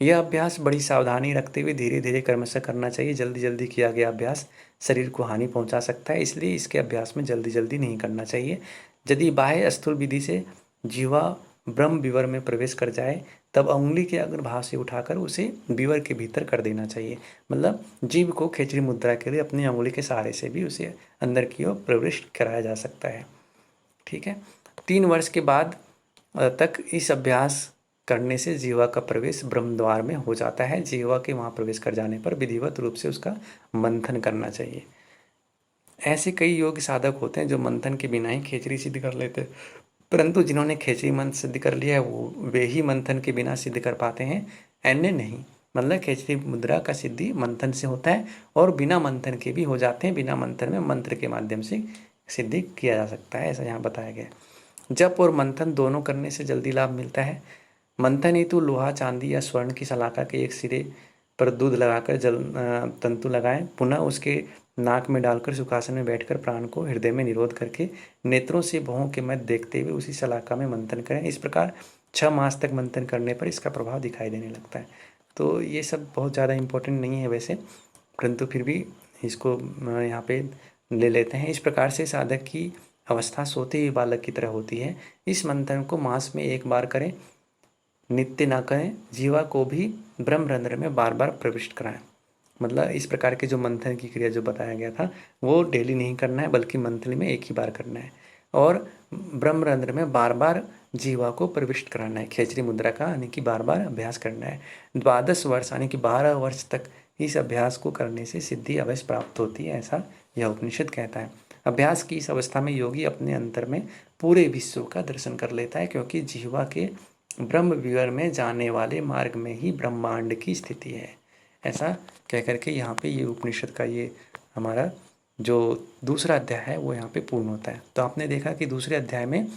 यह अभ्यास बड़ी सावधानी रखते हुए धीरे धीरे क्रमशः करना चाहिए। जल्दी जल्दी किया गया अभ्यास शरीर को हानि पहुंचा सकता है, इसलिए इसके अभ्यास में जल्दी जल्दी नहीं करना चाहिए। यदि बाह्य स्थूल विधि से जीवा ब्रह्म विवर में प्रवेश कर जाए तब उंगली के अग्रभाग से उठाकर उसे विवर के भीतर कर देना चाहिए। मतलब जीव को खेचरी मुद्रा के लिए अपनी उंगली के सहारे से भी उसे अंदर की ओर प्रविष्ट कराया जा सकता है। ठीक है। 3 वर्ष के बाद तक इस अभ्यास करने से जीवा का प्रवेश ब्रह्म द्वार में हो जाता है। जीवा के वहाँ प्रवेश कर जाने पर विधिवत रूप से उसका मंथन करना चाहिए। ऐसे कई योग साधक होते हैं जो मंथन के बिना ही खेचरी सिद्ध कर लेते हैं, परंतु जिन्होंने खेचरी मंत्र सिद्ध कर लिया है वे ही मंथन के बिना सिद्ध कर पाते हैं, अन्य नहीं। मतलब खेचरी मुद्रा का सिद्धि मंथन से होता है और बिना मंथन के भी हो जाते हैं। बिना मंथन में मंत्र के माध्यम से सिद्धि किया जा सकता है, ऐसा यहाँ बताया गया। जप और मंथन दोनों करने से जल्दी लाभ मिलता है। मंथन हेतु लोहा, चांदी या स्वर्ण की सलाखा के एक सिरे पर दूध लगाकर तंतु लगाएं, पुनः उसके नाक में डालकर सुखासन में बैठकर प्राण को हृदय में निरोध करके नेत्रों से भवों के मध्य देखते हुए उसी सलाखा में मंथन करें। इस प्रकार 6 मास तक मंथन करने पर इसका प्रभाव दिखाई देने लगता है। तो ये सब बहुत ज़्यादा इम्पोर्टेंट नहीं है वैसे, परंतु फिर भी इसको यहाँ पे ले लेते हैं। इस प्रकार से साधक की अवस्था सोते हुए बालक की तरह होती है। इस मंथन को मास में 1 बार करें, नित्य ना करें। जीवा को भी ब्रह्मरंध्र में बार बार प्रविष्ट कराएं। मतलब इस प्रकार के जो मंथन की क्रिया जो बताया गया था वो डेली नहीं करना है, बल्कि मंथली में 1 ही बार करना है और ब्रह्मरंध्र में बार बार जीवा को प्रविष्ट कराना है। खेचरी मुद्रा का यानी कि बार बार अभ्यास करना है। 12 वर्ष यानी कि 12 वर्ष तक इस अभ्यास को करने से सिद्धि अवश्य प्राप्त होती है, ऐसा यह उपनिषद कहता है। अभ्यास की इस अवस्था में योगी अपने अंतर में पूरे विश्व का दर्शन कर लेता है, क्योंकि जीवा के ब्रह्म विवर में जाने वाले मार्ग में ही ब्रह्मांड की स्थिति है। ऐसा कह करके यहाँ पे ये उपनिषद का ये हमारा जो दूसरा अध्याय है वो यहाँ पे पूर्ण होता है। तो आपने देखा कि दूसरे अध्याय में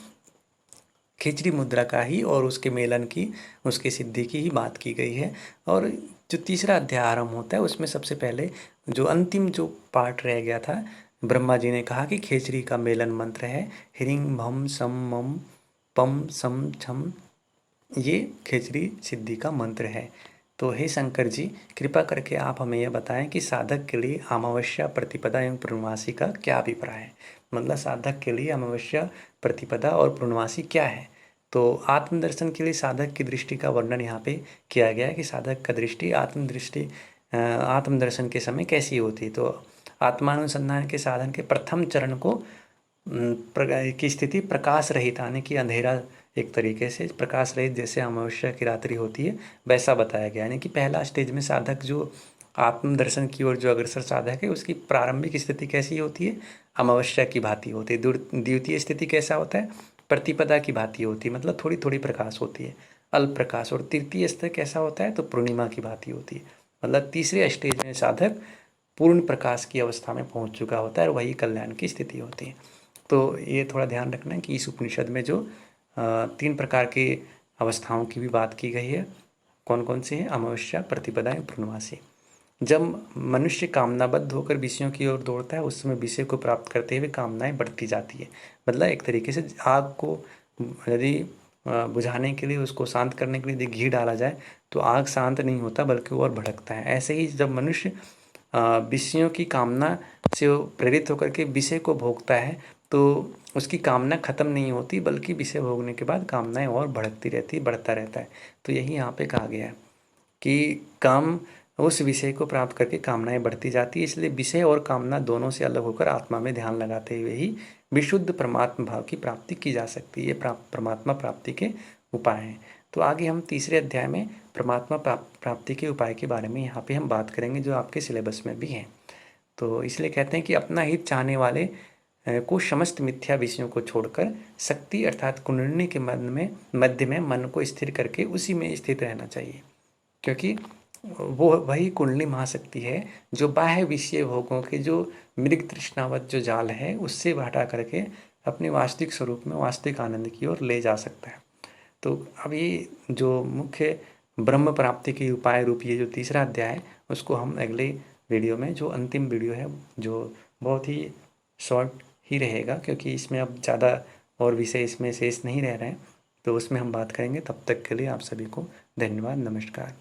खिचड़ी मुद्रा का ही और उसके मेलन की, उसकी सिद्धि की ही बात की गई है। और जो तीसरा अध्याय आरंभ होता है उसमें सबसे पहले जो अंतिम जो पार्ट रह गया था, ब्रह्मा जी ने कहा कि खेचरी का मेलन मंत्र है ह्रीं भम सम मम पम सम छम, ये खेचरी सिद्धि का मंत्र है। तो हे शंकर जी, कृपा करके आप हमें यह बताएं कि साधक के लिए अमावस्या, प्रतिपदा एवं पूर्णमासी का क्या अभिप्राय है। मतलब साधक के लिए अमावस्या, प्रतिपदा और पूर्णमासी क्या है। तो आत्मदर्शन के लिए साधक की दृष्टि का वर्णन यहाँ पे किया गया है कि साधक का दृष्टि आत्मदर्शन के समय कैसी होती है। तो आत्मानुसंधान के साधन के प्रथम चरण को की स्थिति प्रकाश रहित, यानी कि अंधेरा, एक तरीके से प्रकाश रहित जैसे अमावस्या की रात्रि होती है वैसा बताया गया। यानी कि पहला स्टेज में साधक जो आत्मदर्शन की ओर जो अग्रसर साधक है उसकी प्रारंभिक स्थिति कैसी होती है, अमावस्या की भांति होती है। द्वितीय स्थिति कैसा होता है, प्रतिपदा की भांति होती है, मतलब थोड़ी थोड़ी प्रकाश होती है, अल्प प्रकाश। और तृतीय स्तर कैसा होता है, तो पूर्णिमा की भांति होती है। मतलब तीसरे स्टेज में साधक पूर्ण प्रकाश की अवस्था में पहुंच चुका होता है और वही कल्याण की स्थिति होती है। तो ये थोड़ा ध्यान रखना है कि इस उपनिषद में जो 3 प्रकार की अवस्थाओं की भी बात की गई है। कौन कौन सी है, अमावस्या, प्रतिपदा एवं पूर्णमासी। जब मनुष्य कामनाबद्ध होकर विषयों की ओर दौड़ता है उस समय विषय को प्राप्त करते हुए कामनाएं बढ़ती जाती है। मतलब एक तरीके से आग को यदि बुझाने के लिए, उसको शांत करने के लिए यदि घी डाला जाए तो आग शांत नहीं होता बल्कि और भड़कता है। ऐसे ही जब मनुष्य विषयों की कामना से प्रेरित होकर के विषय को भोगता है तो उसकी कामना खत्म नहीं होती, बल्कि विषय भोगने के बाद कामनाएं और बढ़ती रहती, बढ़ता रहता है। तो यही यहाँ पे कहा गया है कि काम उस विषय को प्राप्त करके कामनाएं बढ़ती जाती है। इसलिए विषय और कामना दोनों से अलग होकर आत्मा में ध्यान लगाते हुए ही विशुद्ध परमात्मा भाव की प्राप्ति की जा सकती है। ये परमात्मा प्राप्ति के उपाय हैं। तो आगे हम तीसरे अध्याय में परमात्मा प्राप्ति के उपाय के बारे में यहाँ पे हम बात करेंगे, जो आपके सिलेबस में भी हैं। तो इसलिए कहते हैं कि अपना हित चाहने वाले को समस्त मिथ्या विषयों को छोड़कर शक्ति अर्थात कुंडलिनी के मध्य में मन को स्थिर करके उसी में स्थित रहना चाहिए, क्योंकि वो वही कुंडली महाशक्ति है जो बाह्य विषय भोगों के जो मृग तृष्णावत जो जाल है उससे हटा करके अपने वास्तविक स्वरूप में वास्तविक आनंद की ओर ले जा सकता है। तो अब ये जो मुख्य ब्रह्म प्राप्ति के उपाय रूप ये जो तीसरा अध्याय है उसको हम अगले वीडियो में, जो अंतिम वीडियो है जो बहुत ही शॉर्ट ही रहेगा क्योंकि इसमें अब ज़्यादा और विषय इसमें शेष नहीं रह रहे हैं, तो उसमें हम बात करेंगे। तब तक के लिए आप सभी को धन्यवाद, नमस्कार।